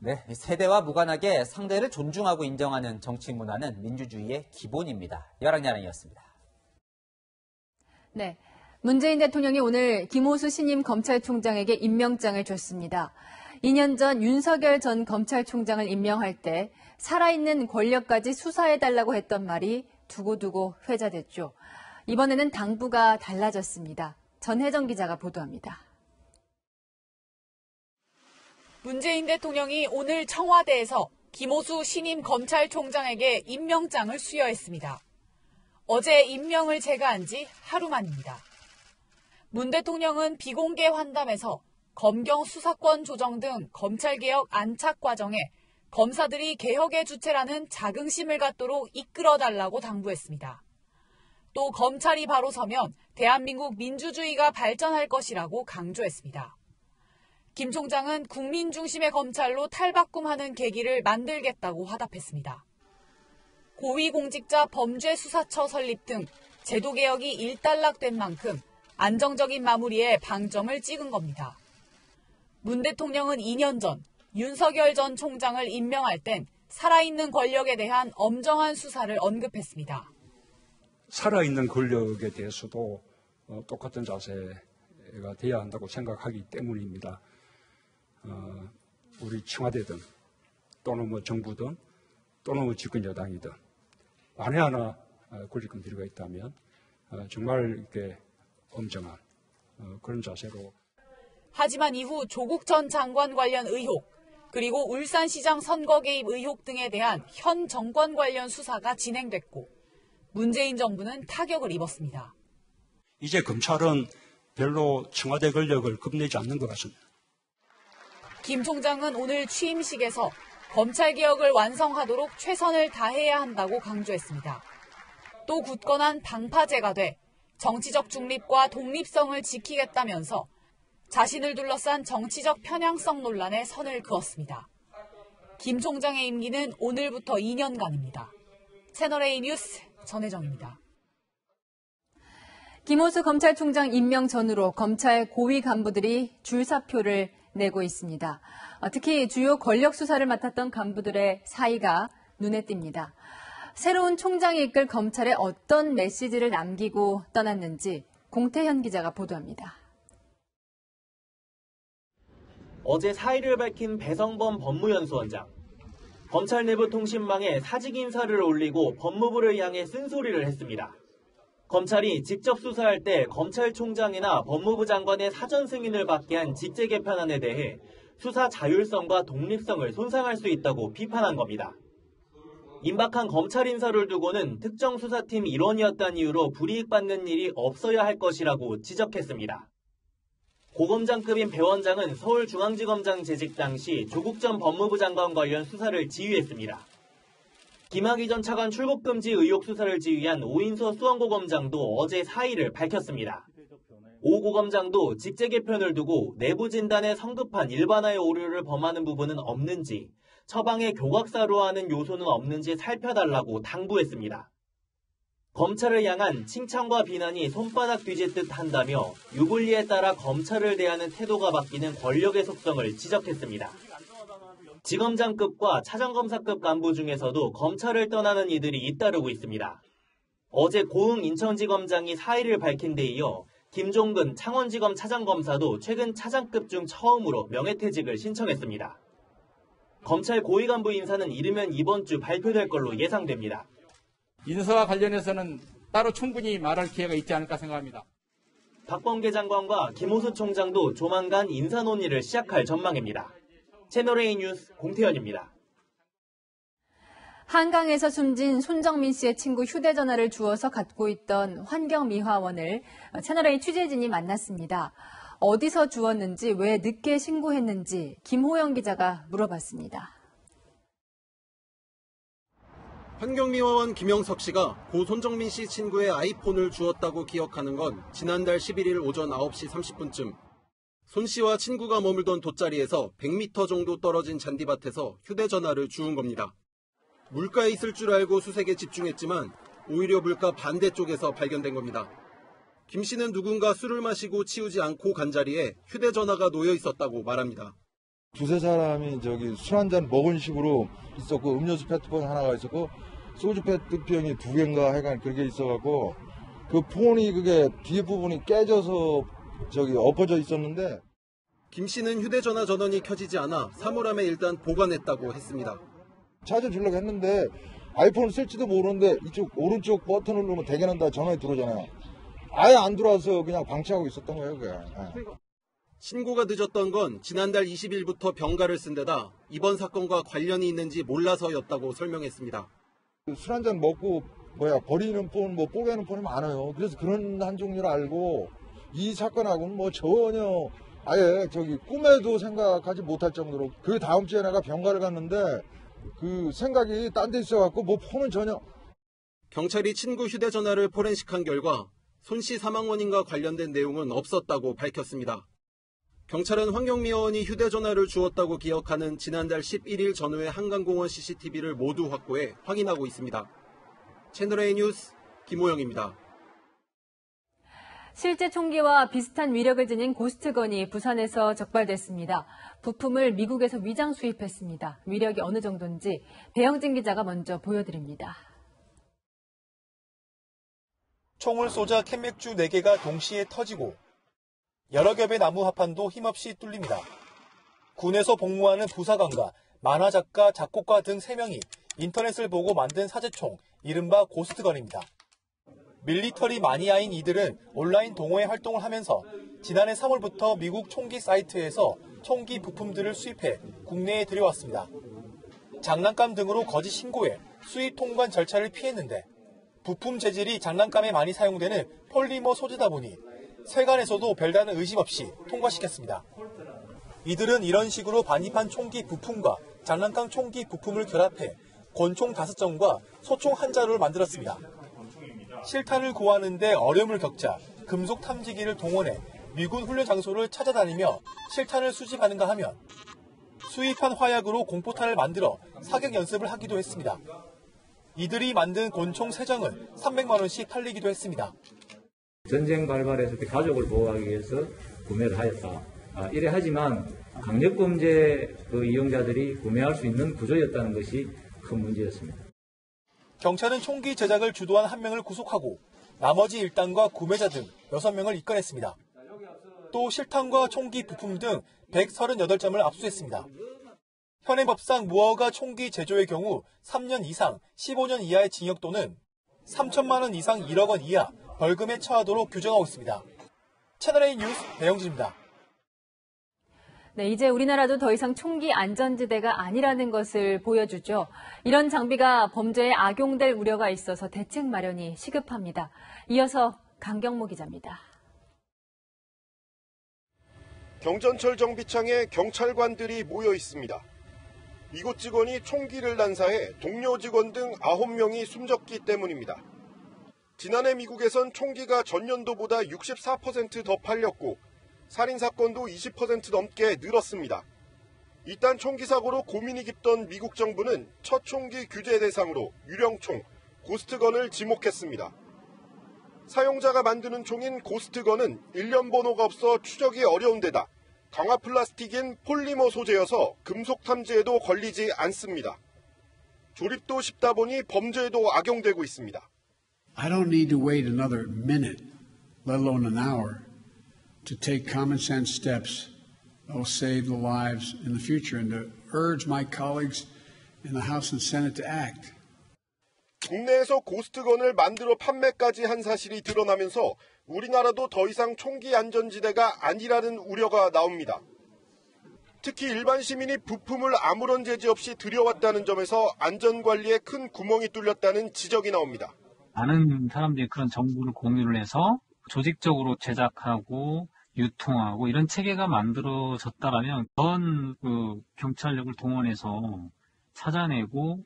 네, 세대와 무관하게 상대를 존중하고 인정하는 정치 문화는 민주주의의 기본입니다. 야랑야랑이었습니다. 네, 문재인 대통령이 오늘 김호수 신임 검찰총장에게 임명장을 줬습니다. 2년 전 윤석열 전 검찰총장을 임명할 때 살아있는 권력까지 수사해달라고 했던 말이 두고두고 회자됐죠. 이번에는 당부가 달라졌습니다. 전혜정 기자가 보도합니다. 문재인 대통령이 오늘 청와대에서 김호수 신임 검찰총장에게 임명장을 수여했습니다. 어제 임명을 제거한 지 하루 만입니다. 문 대통령은 비공개 환담에서 검경 수사권 조정 등 검찰개혁 안착 과정에 검사들이 개혁의 주체라는 자긍심을 갖도록 이끌어달라고 당부했습니다. 또 검찰이 바로 서면 대한민국 민주주의가 발전할 것이라고 강조했습니다. 김 총장은 국민 중심의 검찰로 탈바꿈하는 계기를 만들겠다고 화답했습니다. 고위공직자 범죄수사처 설립 등 제도개혁이 일단락된 만큼 안정적인 마무리에 방점을 찍은 겁니다. 문 대통령은 2년 전 윤석열 전 총장을 임명할 땐 살아있는 권력에 대한 엄정한 수사를 언급했습니다. 살아있는 권력에 대해서도 똑같은 자세가 돼야 한다고 생각하기 때문입니다. 우리 청와대든 또는 뭐 정부든 또는 뭐 집권 여당이든 만에 하나 권리권 비리가 있다면 정말 이렇게 엄정한 그런 자세로. 하지만 이후 조국 전 장관 관련 의혹, 그리고 울산시장 선거 개입 의혹 등에 대한 현 정권 관련 수사가 진행됐고 문재인 정부는 타격을 입었습니다. 이제 검찰은 별로 청와대 권력을 겁내지 않는 것 같습니다. 김 총장은 오늘 취임식에서 검찰개혁을 완성하도록 최선을 다해야 한다고 강조했습니다. 또 굳건한 당파제가 돼 정치적 중립과 독립성을 지키겠다면서 자신을 둘러싼 정치적 편향성 논란에 선을 그었습니다. 김 총장의 임기는 오늘부터 2년간입니다. 채널A 뉴스 전혜정입니다. 김호수 검찰총장 임명 전후로 검찰 고위 간부들이 줄사표를 내고 있습니다. 특히 주요 권력 수사를 맡았던 간부들의 사의가 눈에 띕니다. 새로운 총장이 이끌 검찰에 어떤 메시지를 남기고 떠났는지 공태현 기자가 보도합니다. 어제 사의를 밝힌 배성범 법무연수원장. 검찰 내부 통신망에 사직 인사를 올리고 법무부를 향해 쓴소리를 했습니다. 검찰이 직접 수사할 때 검찰총장이나 법무부 장관의 사전 승인을 받게 한 직제 개편안에 대해 수사 자율성과 독립성을 손상할 수 있다고 비판한 겁니다. 임박한 검찰 인사를 두고는 특정 수사팀 일원이었다는 이유로 불이익 받는 일이 없어야 할 것이라고 지적했습니다. 고검장급인 배 원장은 서울중앙지검장 재직 당시 조국 전 법무부 장관 관련 수사를 지휘했습니다. 김학의 전 차관 출국금지 의혹 수사를 지휘한 오인서 수원고검장도 어제 사의를 밝혔습니다. 오 고검장도 직제 개편을 두고 내부 진단에 성급한 일반화의 오류를 범하는 부분은 없는지, 처방에 교각사로 하는 요소는 없는지 살펴달라고 당부했습니다. 검찰을 향한 칭찬과 비난이 손바닥 뒤집듯 한다며 유불리에 따라 검찰을 대하는 태도가 바뀌는 권력의 속성을 지적했습니다. 지검장급과 차장검사급 간부 중에서도 검찰을 떠나는 이들이 잇따르고 있습니다. 어제 고흥 인천지검장이 사의를 밝힌 데 이어 김종근 창원지검 차장검사도 최근 차장급 중 처음으로 명예퇴직을 신청했습니다. 검찰 고위 간부 인사는 이르면 이번 주 발표될 걸로 예상됩니다. 인사와 관련해서는 따로 충분히 말할 기회가 있지 않을까 생각합니다. 박범계 장관과 김호수 총장도 조만간 인사 논의를 시작할 전망입니다. 채널A 뉴스 공태현입니다. 한강에서 숨진 손정민 씨의 친구 휴대전화를 주워서 갖고 있던 환경미화원을 채널A 취재진이 만났습니다. 어디서 주웠는지, 왜 늦게 신고했는지 김호영 기자가 물어봤습니다. 환경미화원 김영석 씨가 고 손정민 씨 친구의 아이폰을 주웠다고 기억하는 건 지난달 11일 오전 9시 30분쯤 손 씨와 친구가 머물던 돗자리에서 100m 정도 떨어진 잔디밭에서 휴대전화를 주운 겁니다. 물가에 있을 줄 알고 수색에 집중했지만 오히려 물가 반대쪽에서 발견된 겁니다. 김 씨는 누군가 술을 마시고 치우지 않고 간 자리에 휴대전화가 놓여 있었다고 말합니다. 두세 사람이 술 한잔 먹은 식으로 있었고 음료수 페트병 하나가 있었고 소주 페트병이 2개인가 하여간 그렇게 있어갖고 그 폰이 그게 뒤에 부분이 깨져서 엎어져 있었는데 김 씨는 휴대전화 전원이 켜지지 않아 사물함에 일단 보관했다고 했습니다. 찾아주려고 했는데 아이폰을 쓸지도 모르는데 이쪽 오른쪽 버튼을 누르면 대개는 다 전원이 들어오잖아요. 아예 안 들어와서 그냥 방치하고 있었던 거예요. 그게. 신고가 늦었던 건 지난달 20일부터 병가를 쓴 데다 이번 사건과 관련이 있는지 몰라서였다고 설명했습니다. 술 한잔 먹고 버리는 폰, 뽀개는 폰이 많아요. 그래서 그런 한 종류를 알고 이 사건하고는 전혀 아예 꿈에도 생각하지 못할 정도로 그 다음 주에 내가 병가를 갔는데 그 생각이 딴 데 있어갖고 폰은 전혀. 경찰이 친구 휴대전화를 포렌식한 결과 손 씨 사망 원인과 관련된 내용은 없었다고 밝혔습니다. 경찰은 환경미화원이 휴대전화를 주웠다고 기억하는 지난달 11일 전후의 한강공원 CCTV를 모두 확보해 확인하고 있습니다. 채널A 뉴스 김호영입니다. 실제 총기와 비슷한 위력을 지닌 고스트건이 부산에서 적발됐습니다. 부품을 미국에서 위장 수입했습니다. 위력이 어느 정도인지 배영진 기자가 먼저 보여드립니다. 총을 쏘자 캔맥주 4개가 동시에 터지고 여러 겹의 나무 합판도 힘없이 뚫립니다. 군에서 복무하는 부사관과 만화작가, 작곡가 등 3명이 인터넷을 보고 만든 사제총, 이른바 고스트건입니다. 밀리터리 마니아인 이들은 온라인 동호회 활동을 하면서 지난해 3월부터 미국 총기 사이트에서 총기 부품들을 수입해 국내에 들여왔습니다. 장난감 등으로 거짓 신고해 수입 통관 절차를 피했는데 부품 재질이 장난감에 많이 사용되는 폴리머 소재다 보니 세관에서도 별다른 의심 없이 통과시켰습니다. 이들은 이런 식으로 반입한 총기 부품과 장난감 총기 부품을 결합해 권총 5정과 소총 1자루를 만들었습니다. 실탄을 구하는데 어려움을 겪자 금속 탐지기를 동원해 미군 훈련 장소를 찾아다니며 실탄을 수집하는가 하면 수입한 화약으로 공포탄을 만들어 사격 연습을 하기도 했습니다. 이들이 만든 권총 3정은 300만 원씩 팔리기도 했습니다. 전쟁 발발했을 때 가족을 보호하기 위해서 구매를 하였다. 이래 하지만 강력범죄 이용자들이 구매할 수 있는 구조였다는 것이 큰 문제였습니다. 경찰은 총기 제작을 주도한 1명을 구속하고 나머지 일당과 구매자 등 6명을 입건했습니다. 또 실탄과 총기 부품 등 138점을 압수했습니다. 현행 법상 무허가 총기 제조의 경우 3년 이상 15년 이하의 징역 또는 3천만 원 이상 1억 원 이하 벌금에 처하도록 규정하고 있습니다. 채널A 뉴스 배영진입니다. 네, 이제 우리나라도 더 이상 총기 안전지대가 아니라는 것을 보여주죠. 이런 장비가 범죄에 악용될 우려가 있어서 대책 마련이 시급합니다. 이어서 강경모 기자입니다. 경전철 정비창에 경찰관들이 모여 있습니다. 이곳 직원이 총기를 난사해 동료 직원 등 9명이 숨졌기 때문입니다. 지난해 미국에선 총기가 전년도보다 64% 더 팔렸고 살인사건도 20% 넘게 늘었습니다. 이딴 총기 사고로 고민이 깊던 미국 정부는 첫 총기 규제 대상으로 유령총, 고스트건을 지목했습니다. 사용자가 만드는 총인 고스트건은 일련 번호가 없어 추적이 어려운 데다 강화 플라스틱인 폴리머 소재여서 금속 탐지에도 걸리지 않습니다. 조립도 쉽다 보니 범죄에도 악용되고 있습니다. I don't need to wait another minute, let alone an hour, to take common sense steps that will save the lives in the future and to urge my colleagues in the House and Senate to act. 국내에서 고스트건을 만들어 판매까지 한 사실이 드러나면서 우리나라도 더 이상 총기 안전지대가 아니라는 우려가 나옵니다. 특히 일반 시민이 부품을 아무런 제지 없이 들여왔다는 점에서 안전관리에 큰 구멍이 뚫렸다는 지적이 나옵니다. 많은 사람들이 그런 정보를 공유를 해서 조직적으로 제작하고 유통하고 이런 체계가 만들어졌다라면 전 경찰력을 동원해서 찾아내고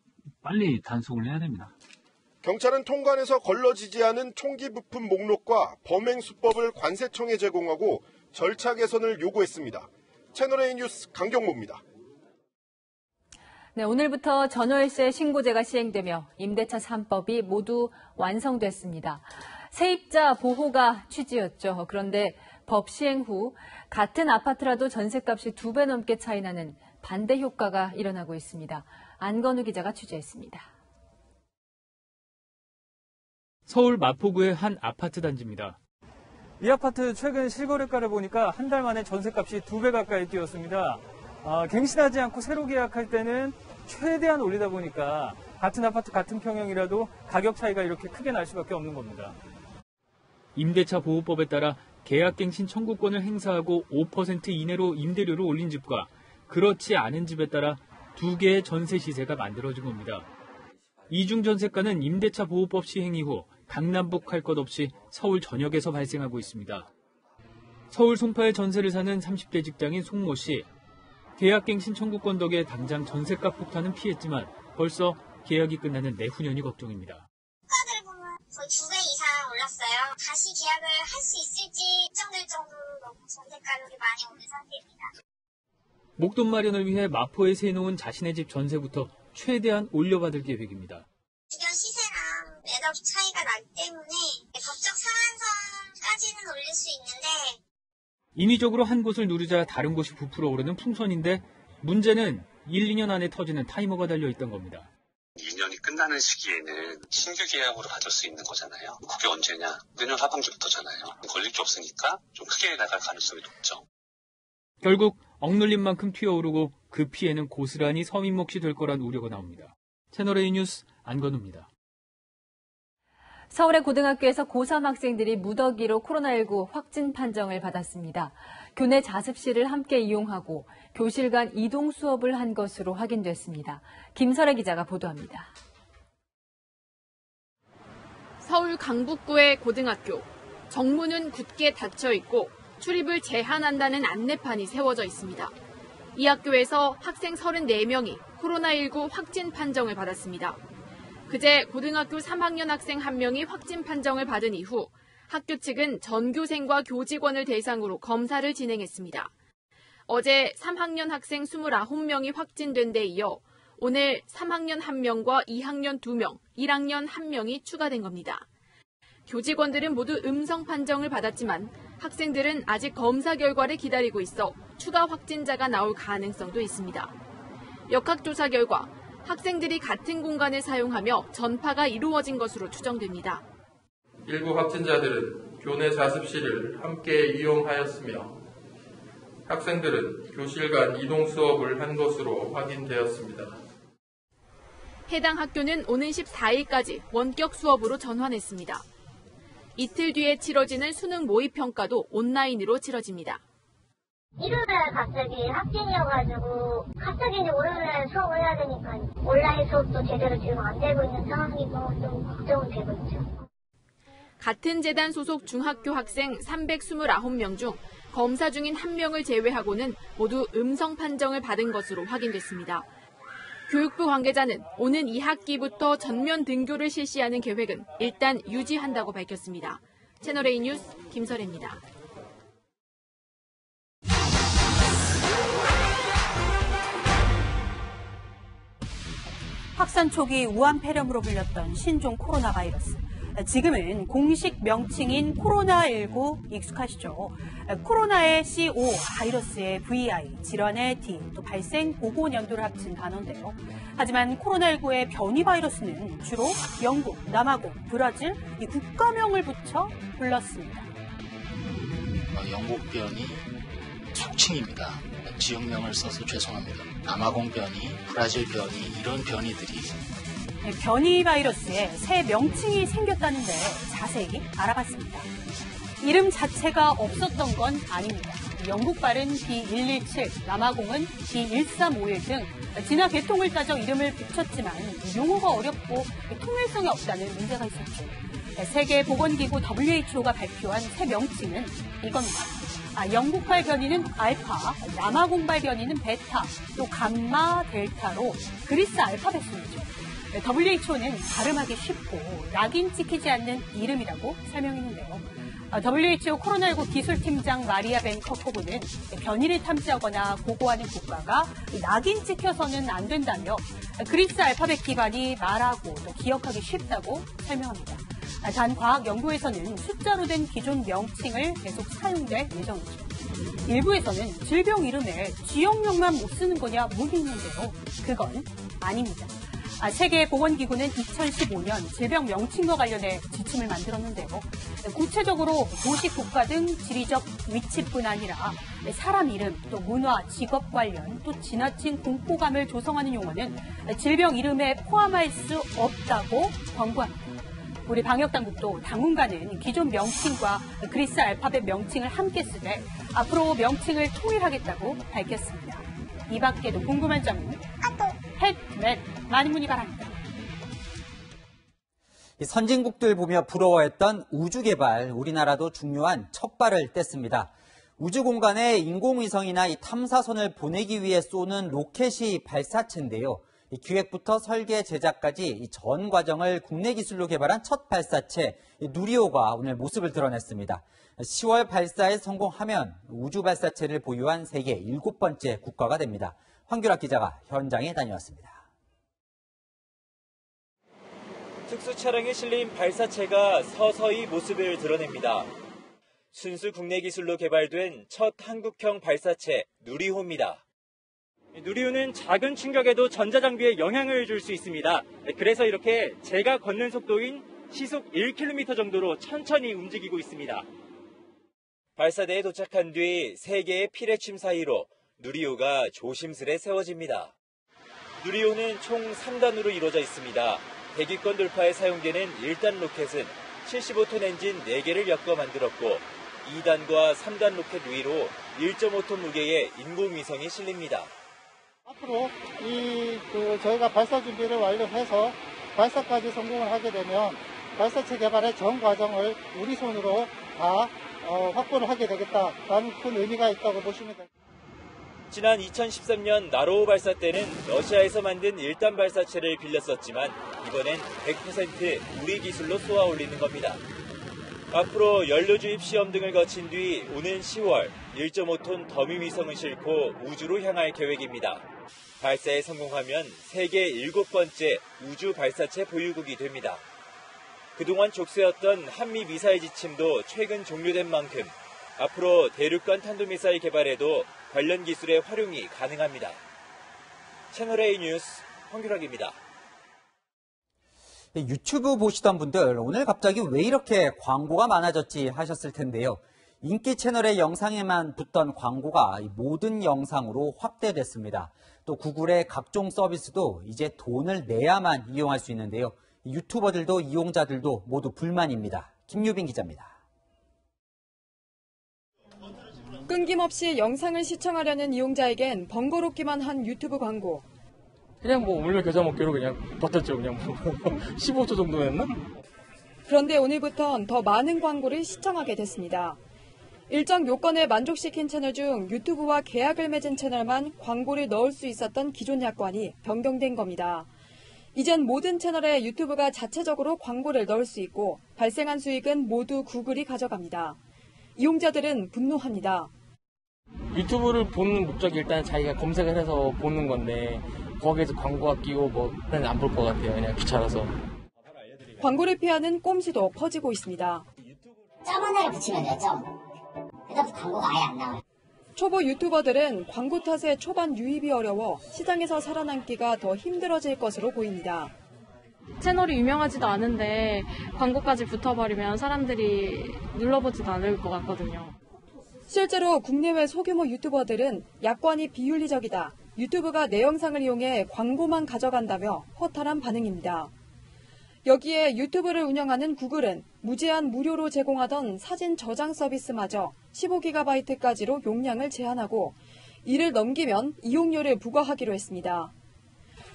빨리 단속을 해야 됩니다. 경찰은 통관에서 걸러지지 않은 총기 부품 목록과 범행 수법을 관세청에 제공하고 절차 개선을 요구했습니다. 채널A 뉴스 강경모입니다. 네, 오늘부터 전월세 신고제가 시행되며 임대차 3법이 모두 완성됐습니다. 세입자 보호가 취지였죠. 그런데 법 시행 후 같은 아파트라도 전셋값이 2배 넘게 차이 나는 반대 효과가 일어나고 있습니다. 안건우 기자가 취재했습니다. 서울 마포구의 한 아파트 단지입니다. 이 아파트 최근 실거래가를 보니까 한 달 만에 전셋값이 2배 가까이 뛰었습니다. 갱신하지 않고 새로 계약할 때는 최대한 올리다 보니까 같은 아파트 같은 평형이라도 가격 차이가 이렇게 크게 날 수밖에 없는 겁니다. 임대차 보호법에 따라 계약갱신 청구권을 행사하고 5% 이내로 임대료를 올린 집과 그렇지 않은 집에 따라 2개의 전세 시세가 만들어진 겁니다. 이중 전세가는 임대차 보호법 시행 이후 강남북 할 것 없이 서울 전역에서 발생하고 있습니다. 서울 송파에 전세를 사는 30대 직장인 송모 씨. 계약갱신 청구권 덕에 당장 전세값 폭탄은 피했지만 벌써 계약이 끝나는 내후년이 걱정입니다. 가들 보면 거의 2배 이상 올랐어요. 다시 계약을 할 수 있을지 걱정될 정도로 너무 전세가격이 많이 오른 상태입니다. 목돈 마련을 위해 마포에 세놓은 자신의 집 전세부터 최대한 올려받을 계획입니다. 주변 시세랑 매덕 차이가 나기 때문에 법적 상한선까지는 올릴 수 있는데 인위적으로 한 곳을 누르자 다른 곳이 부풀어 오르는 풍선인데 문제는 1, 2년 안에 터지는 타이머가 달려있던 겁니다. 2년이 끝나는 시기에는 신규 계약으로 받을 수 있는 거잖아요. 그게 언제냐? 내년 하반기부터잖아요. 걸릴 게 없으니까 좀 크게 나갈 가능성이 높죠. 결국 억눌린 만큼 튀어오르고 그 피해는 고스란히 서민 몫이 될 거란 우려가 나옵니다. 채널A 뉴스 안건우입니다. 서울의 고등학교에서 고3 학생들이 무더기로 코로나19 확진 판정을 받았습니다. 교내 자습실을 함께 이용하고 교실 간 이동 수업을 한 것으로 확인됐습니다. 김설혜 기자가 보도합니다. 서울 강북구의 고등학교. 정문은 굳게 닫혀 있고 출입을 제한한다는 안내판이 세워져 있습니다. 이 학교에서 학생 34명이 코로나19 확진 판정을 받았습니다. 그제 고등학교 3학년 학생 1명이 확진 판정을 받은 이후 학교 측은 전교생과 교직원을 대상으로 검사를 진행했습니다. 어제 3학년 학생 29명이 확진된 데 이어 오늘 3학년 1명과 2학년 2명, 1학년 1명이 추가된 겁니다. 교직원들은 모두 음성 판정을 받았지만 학생들은 아직 검사 결과를 기다리고 있어 추가 확진자가 나올 가능성도 있습니다. 역학조사 결과 학생들이 같은 공간을 사용하며 전파가 이루어진 것으로 추정됩니다. 일부 확진자들은 교내 자습실을 함께 이용하였으며 학생들은 교실 간 이동 수업을 한 것으로 확인되었습니다. 해당 학교는 오는 14일까지 원격 수업으로 전환했습니다. 이틀 뒤에 치러지는 수능 모의평가도 온라인으로 치러집니다. 일요일날 갑자기 확진이어가지고 갑자기 이제 월요일날 수업을 해야 되니까 온라인 수업도 제대로 지금 안 되고 있는 상황이고 좀 걱정은 되고 있죠. 같은 재단 소속 중학교 학생 329명 중 검사 중인 1명을 제외하고는 모두 음성 판정을 받은 것으로 확인됐습니다. 교육부 관계자는 오는 2학기부터 전면 등교를 실시하는 계획은 일단 유지한다고 밝혔습니다. 채널A 뉴스 김설혜입니다. 확산 초기 우한 폐렴으로 불렸던 신종 코로나 바이러스. 지금은 공식 명칭인 코로나19 익숙하시죠? 코로나의 CO, 바이러스의 VI, 질환의 D, 또 발생 보고 연도를 합친 단어인데요. 하지만 코로나19의 변이 바이러스는 주로 영국, 남아공, 브라질 이 국가명을 붙여 불렀습니다. 영국 변이 속칭입니다. 지역명을 써서 죄송합니다. 남아공 변이, 브라질 변이 이런 변이들이 변이 바이러스에 새 명칭이 생겼다는데 자세히 알아봤습니다. 이름 자체가 없었던 건 아닙니다. 영국 발은 B117, 남아공은 B1351 등 진화 계통을 따져 이름을 붙였지만 용어가 어렵고 통일성이 없다는 문제가 있었죠. 세계보건기구 WHO가 발표한 새 명칭은 이겁니다. 영국발 변이는 알파, 남아공발 변이는 베타, 또 감마, 델타로 그리스 알파벳순이죠. WHO는 발음하기 쉽고 낙인 찍히지 않는 이름이라고 설명했는데요. WHO 코로나19 기술팀장 마리아 벤 커코브는 변이를 탐지하거나 보고하는 국가가 낙인 찍혀서는 안 된다며 그리스 알파벳 기반이 말하고 또 기억하기 쉽다고 설명합니다. 단 과학 연구에서는 숫자로 된 기존 명칭을 계속 사용될 예정이죠. 일부에서는 질병 이름에 지역명만 못 쓰는 거냐 물리는데요. 그건 아닙니다. 세계보건기구는 2015년 질병 명칭과 관련해 지침을 만들었는데요. 구체적으로 도시, 국가 등 지리적 위치뿐 아니라 사람 이름, 또 문화, 직업 관련, 또 지나친 공포감을 조성하는 용어는 질병 이름에 포함할 수 없다고 권고합니다. 우리 방역당국도 당분간은 기존 명칭과 그리스 알파벳 명칭을 함께 쓰되 앞으로 명칭을 통일하겠다고 밝혔습니다. 이 밖에도 궁금한 점은 헬트넷 많은 문의 바랍니다. 선진국들 보며 부러워했던 우주 개발, 우리나라도 중요한 첫 발을 뗐습니다. 우주 공간에 인공위성이나 이 탐사선을 보내기 위해 쏘는 로켓이 발사체인데요. 이 기획부터 설계, 제작까지 전 과정을 국내 기술로 개발한 첫 발사체 누리호가 오늘 모습을 드러냈습니다. 10월 발사에 성공하면 우주 발사체를 보유한 세계 7번째 국가가 됩니다. 황규락 기자가 현장에 다녀왔습니다. 특수 차량에 실린 발사체가 서서히 모습을 드러냅니다. 순수 국내 기술로 개발된 첫 한국형 발사체 누리호입니다. 누리호는 작은 충격에도 전자장비에 영향을 줄 수 있습니다. 그래서 이렇게 제가 걷는 속도인 시속 1km 정도로 천천히 움직이고 있습니다. 발사대에 도착한 뒤 3개의 피뢰침 사이로 누리호가 조심스레 세워집니다. 누리호는 총 3단으로 이루어져 있습니다. 100위권 돌파에 사용되는 1단 로켓은 75톤 엔진 4개를 엮어 만들었고 2단과 3단 로켓 위로 1.5톤 무게의 인공위성이 실립니다. 앞으로 저희가 발사 준비를 완료해서 발사까지 성공을 하게 되면 발사체 개발의 전 과정을 우리 손으로 다 확보를 하게 되겠다라는 큰 의미가 있다고 보시면 됩니다. 지난 2013년 나로호 발사 때는 러시아에서 만든 1단 발사체를 빌렸었지만 이번엔 100% 우리 기술로 쏘아 올리는 겁니다. 앞으로 연료 주입 시험 등을 거친 뒤 오는 10월 1.5톤 더미 위성을 싣고 우주로 향할 계획입니다. 발사에 성공하면 세계 7번째 우주 발사체 보유국이 됩니다. 그동안 족쇄였던 한미 미사일 지침도 최근 종료된 만큼 앞으로 대륙간 탄도미사일 개발에도 관련 기술의 활용이 가능합니다. 채널A 뉴스 황규락입니다. 유튜브 보시던 분들 오늘 갑자기 왜 이렇게 광고가 많아졌지 하셨을 텐데요. 인기 채널의 영상에만 붙던 광고가 모든 영상으로 확대됐습니다. 또 구글의 각종 서비스도 이제 돈을 내야만 이용할 수 있는데요. 유튜버들도 이용자들도 모두 불만입니다. 김유빈 기자입니다. 끊김없이 영상을 시청하려는 이용자에겐 번거롭기만 한 유튜브 광고. 그냥 월별 계좌 먹기로 그냥 버텼죠. 그냥 15초 정도 했나? 그런데 오늘부턴 더 많은 광고를 시청하게 됐습니다. 일정 요건을 만족시킨 채널 중 유튜브와 계약을 맺은 채널만 광고를 넣을 수 있었던 기존 약관이 변경된 겁니다. 이젠 모든 채널에 유튜브가 자체적으로 광고를 넣을 수 있고 발생한 수익은 모두 구글이 가져갑니다. 이용자들은 분노합니다. 유튜브를 보는 목적이 일단 자기가 검색을 해서 보는 건데 거기에서 광고가 끼고 그냥 안 볼 것 같아요. 그냥 귀찮아서. 광고를 피하는 꼼수도 퍼지고 있습니다. 점 하나를 붙이면 돼요. 점. 그다음부터 광고가 아예 안 나와요. 초보 유튜버들은 광고 탓에 초반 유입이 어려워 시장에서 살아남기가 더 힘들어질 것으로 보입니다. 채널이 유명하지도 않은데 광고까지 붙어버리면 사람들이 눌러보지도 않을 것 같거든요. 실제로 국내외 소규모 유튜버들은 약관이 비윤리적이다. 유튜브가 내 영상을 이용해 광고만 가져간다며 허탈한 반응입니다. 여기에 유튜브를 운영하는 구글은 무제한 무료로 제공하던 사진 저장 서비스마저 15GB까지로 용량을 제한하고 이를 넘기면 이용료를 부과하기로 했습니다.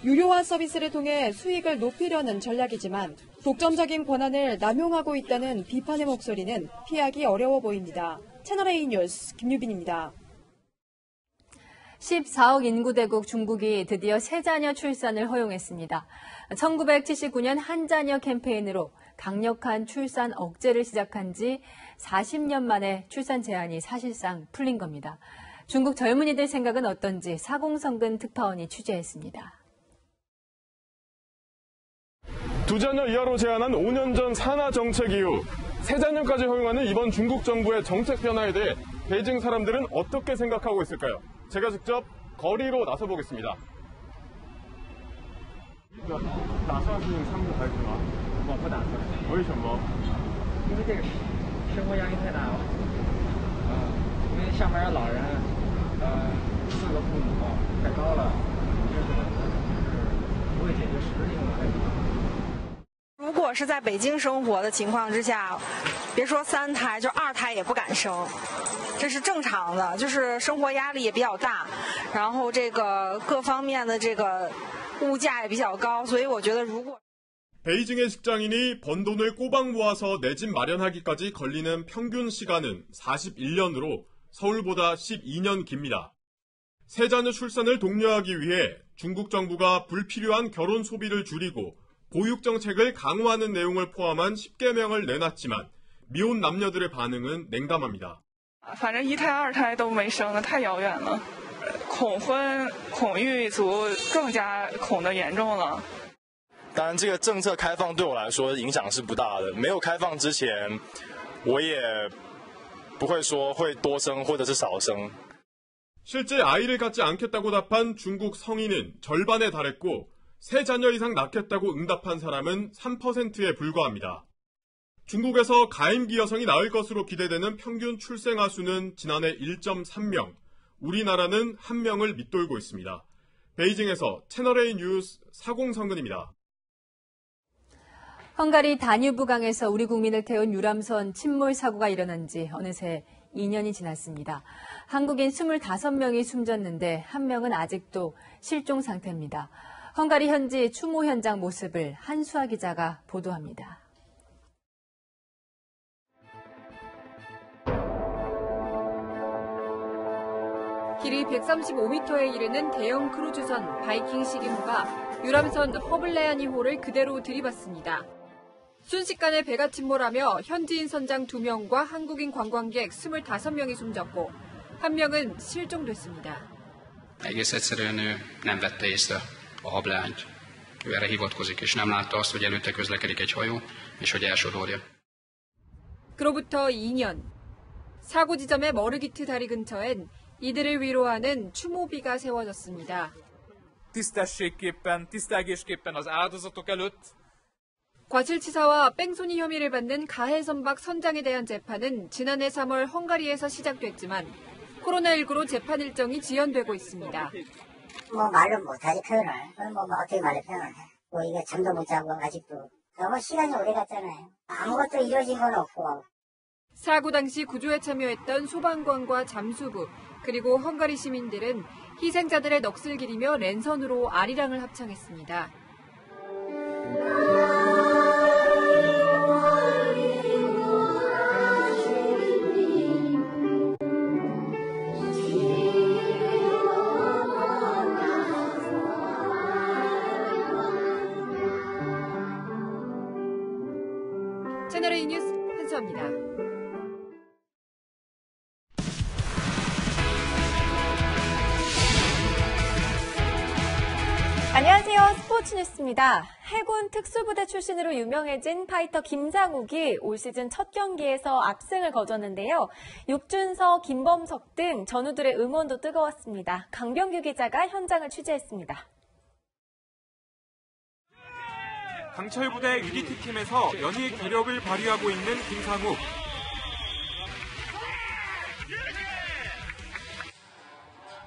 유료화 서비스를 통해 수익을 높이려는 전략이지만 독점적인 권한을 남용하고 있다는 비판의 목소리는 피하기 어려워 보입니다. 채널A 뉴스 김유빈입니다. 14억 인구 대국 중국이 드디어 세자녀 출산을 허용했습니다. 1979년 한자녀 캠페인으로 강력한 출산 억제를 시작한 지 40년 만에 출산 제한이 사실상 풀린 겁니다. 중국 젊은이들 생각은 어떤지 사공성근 특파원이 취재했습니다. 두 자녀 이하로 제한한 5년 전 산하 정책 이후 세 자녀까지 허용하는 이번 중국 정부의 정책 변화에 대해 베이징 사람들은 어떻게 생각하고 있을까요? 제가 직접 거리로 나서보겠습니다. 打算是3个孩子吗？我不打算。为什么？因为这个生活压力太大了。因为下面老人，4个父母太高了，就是不会解决实质性的问题。如果是在北京生活的情况之下，别说3胎，就2胎也不敢生，这是正常的。就是生活压力也比较大，然后这个各方面的这个物价也比较高，所以我觉得如果 베이징의 직장인이 번 돈을 꼬박 모아서 내 집 마련하기까지 걸리는 평균 시간은 41년으로 서울보다 12년 깁니다. 세 자녀 출산을 독려하기 위해 중국 정부가 불필요한 결혼 소비를 줄이고 보육 정책을 강화하는 내용을 포함한 10개명을 내놨지만 미혼 남녀들의 반응은 냉담합니다. 反正1胎2胎都没生的太遥远了，恐婚恐育族更加恐得严重了。 当然，这个政策开放对我来说影响是不大的。没有开放之前，我也不会说会多生或者是少生。 실제 아이를 갖지 않겠다고 답한 중국 성인은 절반에 달했고 세 자녀 이상 낳겠다고 응답한 사람은 3%에 불과합니다. 중국에서 가임기 여성이 낳을 것으로 기대되는 평균 출생아 수는 지난해 1.3명, 우리나라는 1명을 밑돌고 있습니다. 베이징에서 채널A 뉴스 사공성근입니다. 헝가리 다뉴브강에서 우리 국민을 태운 유람선 침몰 사고가 일어난 지 어느새 2년이 지났습니다. 한국인 25명이 숨졌는데 1명은 아직도 실종 상태입니다. 헝가리 현지 추모 현장 모습을 한수아 기자가 보도합니다. 길이 135m에 이르는 대형 크루즈선 바이킹 시기호가 유람선 허블레아니호를 그대로 들이받습니다. 순식간에 배가 침몰하며 현지인 선장 2명과 한국인 관광객 25명이 숨졌고 1명은 실종됐습니다. Egész egyszerűen ő nem vette észre a hableányt. Ő erre hivatkozik, és nem látta azt, hogy előtte közlekedik egy hajó, és hogy elsodorja. 그로부터 2년. 사고 지점의 머르기트 다리 근처엔 이들을 위로하는 추모비가 세워졌습니다. tisztességképpen az áldozatok előtt 과실치사와 뺑소니 혐의를 받는 가해선박 선장에 대한 재판은 지난해 3월 헝가리에서 시작됐지만 코로나19로 재판 일정이 지연되고 있습니다. 말로 못하지 표현을. 어떻게 말로 표현을 해. 이게 잠도 못 자고 아직도. 너무 시간이 오래 갔잖아요. 아무것도 이루어진 건 없고. 사고 당시 구조에 참여했던 소방관과 잠수부 그리고 헝가리 시민들은 희생자들의 넋을 기리며 랜선으로 아리랑을 합창했습니다. 채널A 뉴스 한수아입니다. 안녕하세요. 스포츠 뉴스입니다. 해군 특수부대 출신으로 유명해진 파이터 김상욱이 올 시즌 첫 경기에서 압승을 거뒀는데요. 육준서, 김범석 등 전우들의 응원도 뜨거웠습니다. 강병규 기자가 현장을 취재했습니다. 강철 부대 UDT팀에서 연일 기력을 발휘하고 있는 김상욱.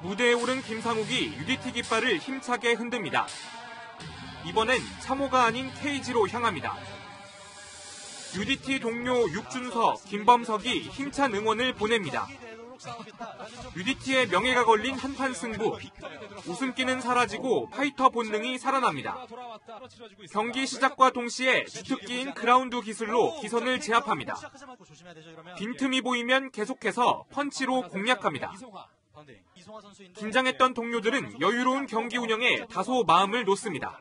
무대에 오른 김상욱이 UDT 깃발을 힘차게 흔듭니다. 이번엔 참호가 아닌 케이지로 향합니다. UDT 동료 육준서, 김범석이 힘찬 응원을 보냅니다. UDT의 명예가 걸린 한판 승부. 웃음기는 사라지고 파이터 본능이 살아납니다. 경기 시작과 동시에 주특기인 그라운드 기술로 기선을 제압합니다. 빈틈이 보이면 계속해서 펀치로 공략합니다. 긴장했던 동료들은 여유로운 경기 운영에 다소 마음을 놓습니다.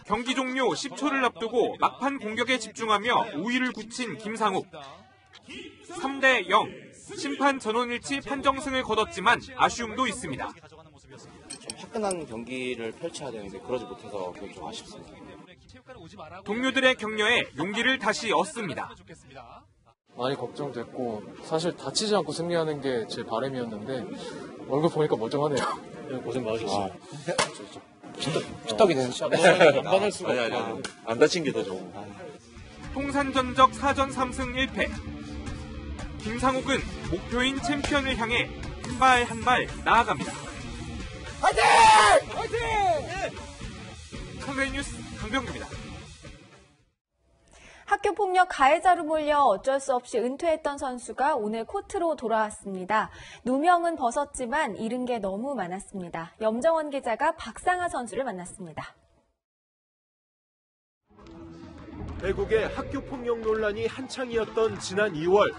경기 종료 10초를 앞두고 막판 공격에 집중하며 우위를 굳힌 김상욱. 3대0. 심판 전원일치 판정승을 거뒀지만 아쉬움도 있습니다. 좀 화끈한 경기를 펼쳐야 되는데 그러지 못해서 좀 아쉽습니다. 동료들의 격려에 용기를 다시 얻습니다. 많이 걱정됐고 사실 다치지 않고 승리하는 게 제 바람이었는데 얼굴 보니까 멀쩡하네요. 고생 많으셨어요. 피떡이 되는 안받을 수가 없어요. 안 다친 게 더 좋은. 통산 전적 4전 3승 1패. 김상욱은 목표인 챔피언을 향해 한 발 한 발 나아갑니다. 화이팅! 화이팅! 채널A 뉴스 강병규입니다. 학교폭력 가해자로 몰려 어쩔 수 없이 은퇴했던 선수가 오늘 코트로 돌아왔습니다. 누명은 벗었지만 잃은 게 너무 많았습니다. 염정원 기자가 박상하 선수를 만났습니다. 대국의 학교폭력 논란이 한창이었던 지난 2월.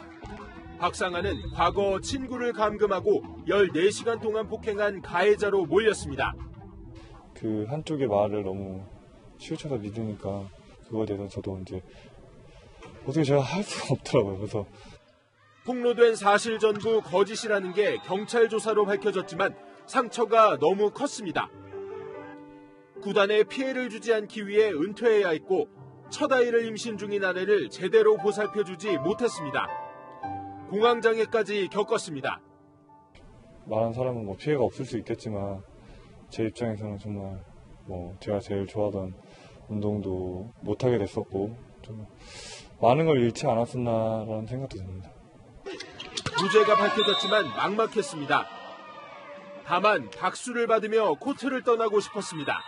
박상하는 과거 친구를 감금하고 14시간 동안 폭행한 가해자로 몰렸습니다. 그 한쪽의 말을 너무 치우쳐서 믿으니까 그거에 대해서 저도 이제 어떻게 제가 할 수가 없더라고요. 그래서 폭로된 사실 전부 거짓이라는 게 경찰 조사로 밝혀졌지만 상처가 너무 컸습니다. 구단에 피해를 주지 않기 위해 은퇴해야 했고 첫 아이를 임신 중인 아내를 제대로 보살펴주지 못했습니다. 공황장애까지 겪었습니다. 말한 사람은 뭐 피해가 없을 수 있겠지만 제 입장에서는 정말 제가 제일 좋아하던 운동도 못하게 됐었고 좀 많은 걸 잃지 않았었나라는 생각도 듭니다. 무죄가 밝혀졌지만 막막했습니다. 다만 박수를 받으며 코트를 떠나고 싶었습니다.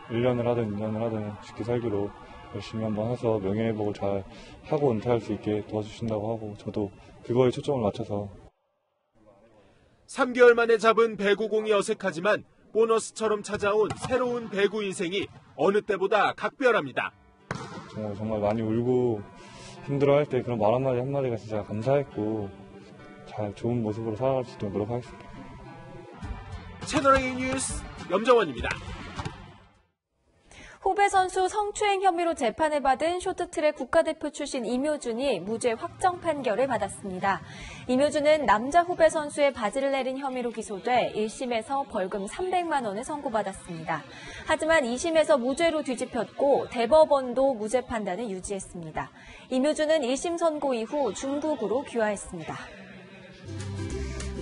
1년을 하든 2년을 하든 쉽게 살기로 열심히 한번 해서 명예회복을 잘 하고 은퇴할 수 있게 도와주신다고 하고 저도 그거에 초점을 맞춰서 3개월 만에 잡은 배구공이 어색하지만 보너스처럼 찾아온 새로운 배구 인생이 어느 때보다 각별합니다. 정말 많이 울고 힘들어할 때 그런 말 한마디 한마디가 진짜 감사했고 잘 좋은 모습으로 살아갈 수 있도록 노력하겠습니다. 채널A 뉴스 염정원입니다. 후배 선수 성추행 혐의로 재판을 받은 쇼트트랙 국가대표 출신 임효준이 무죄 확정 판결을 받았습니다. 임효준은 남자 후배 선수의 바지를 내린 혐의로 기소돼 1심에서 벌금 300만 원을 선고받았습니다. 하지만 2심에서 무죄로 뒤집혔고 대법원도 무죄 판단을 유지했습니다. 임효준은 1심 선고 이후 중국으로 귀화했습니다.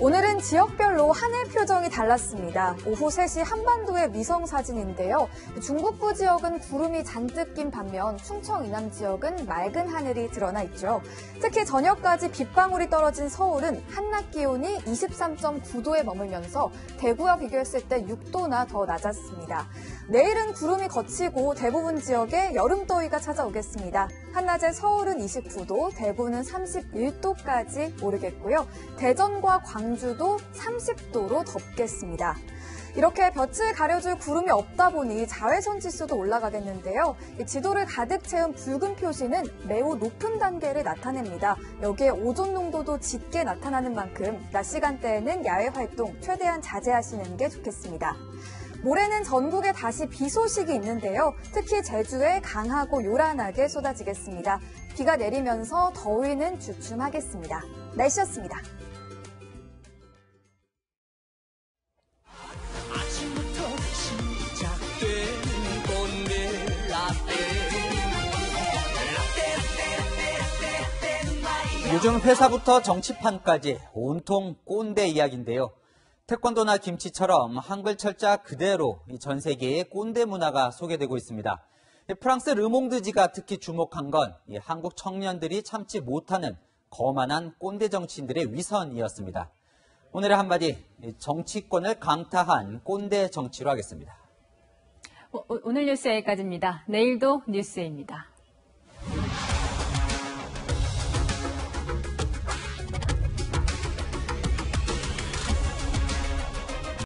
오늘은 지역별로 하늘 표정이 달랐습니다. 오후 3시 한반도의 위성 사진인데요. 중북부 지역은 구름이 잔뜩 낀 반면 충청 이남 지역은 맑은 하늘이 드러나 있죠. 특히 저녁까지 빗방울이 떨어진 서울은 한낮 기온이 23.9도에 머물면서 대구와 비교했을 때 6도나 더 낮았습니다. 내일은 구름이 걷히고 대부분 지역에 여름더위가 찾아오겠습니다. 한낮에 서울은 29도, 대구는 31도까지 오르겠고요. 대전과 광주도 30도로 덥겠습니다. 이렇게 볕을 가려줄 구름이 없다 보니 자외선 지수도 올라가겠는데요. 지도를 가득 채운 붉은 표시는 매우 높은 단계를 나타냅니다. 여기에 오존 농도도 짙게 나타나는 만큼 낮 시간대에는 야외 활동 최대한 자제하시는 게 좋겠습니다. 모레는 전국에 다시 비 소식이 있는데요. 특히 제주에 강하고 요란하게 쏟아지겠습니다. 비가 내리면서 더위는 주춤하겠습니다. 날씨였습니다. 요즘 회사부터 정치판까지 온통 꼰대 이야기인데요. 태권도나 김치처럼 한글 철자 그대로 전 세계의 꼰대 문화가 소개되고 있습니다. 프랑스 르몽드지가 특히 주목한 건 한국 청년들이 참지 못하는 거만한 꼰대 정치인들의 위선이었습니다. 오늘의 한마디, 정치권을 강타한 꼰대 정치로 하겠습니다. 오늘 뉴스 여기까지입니다. 내일도 뉴스입니다.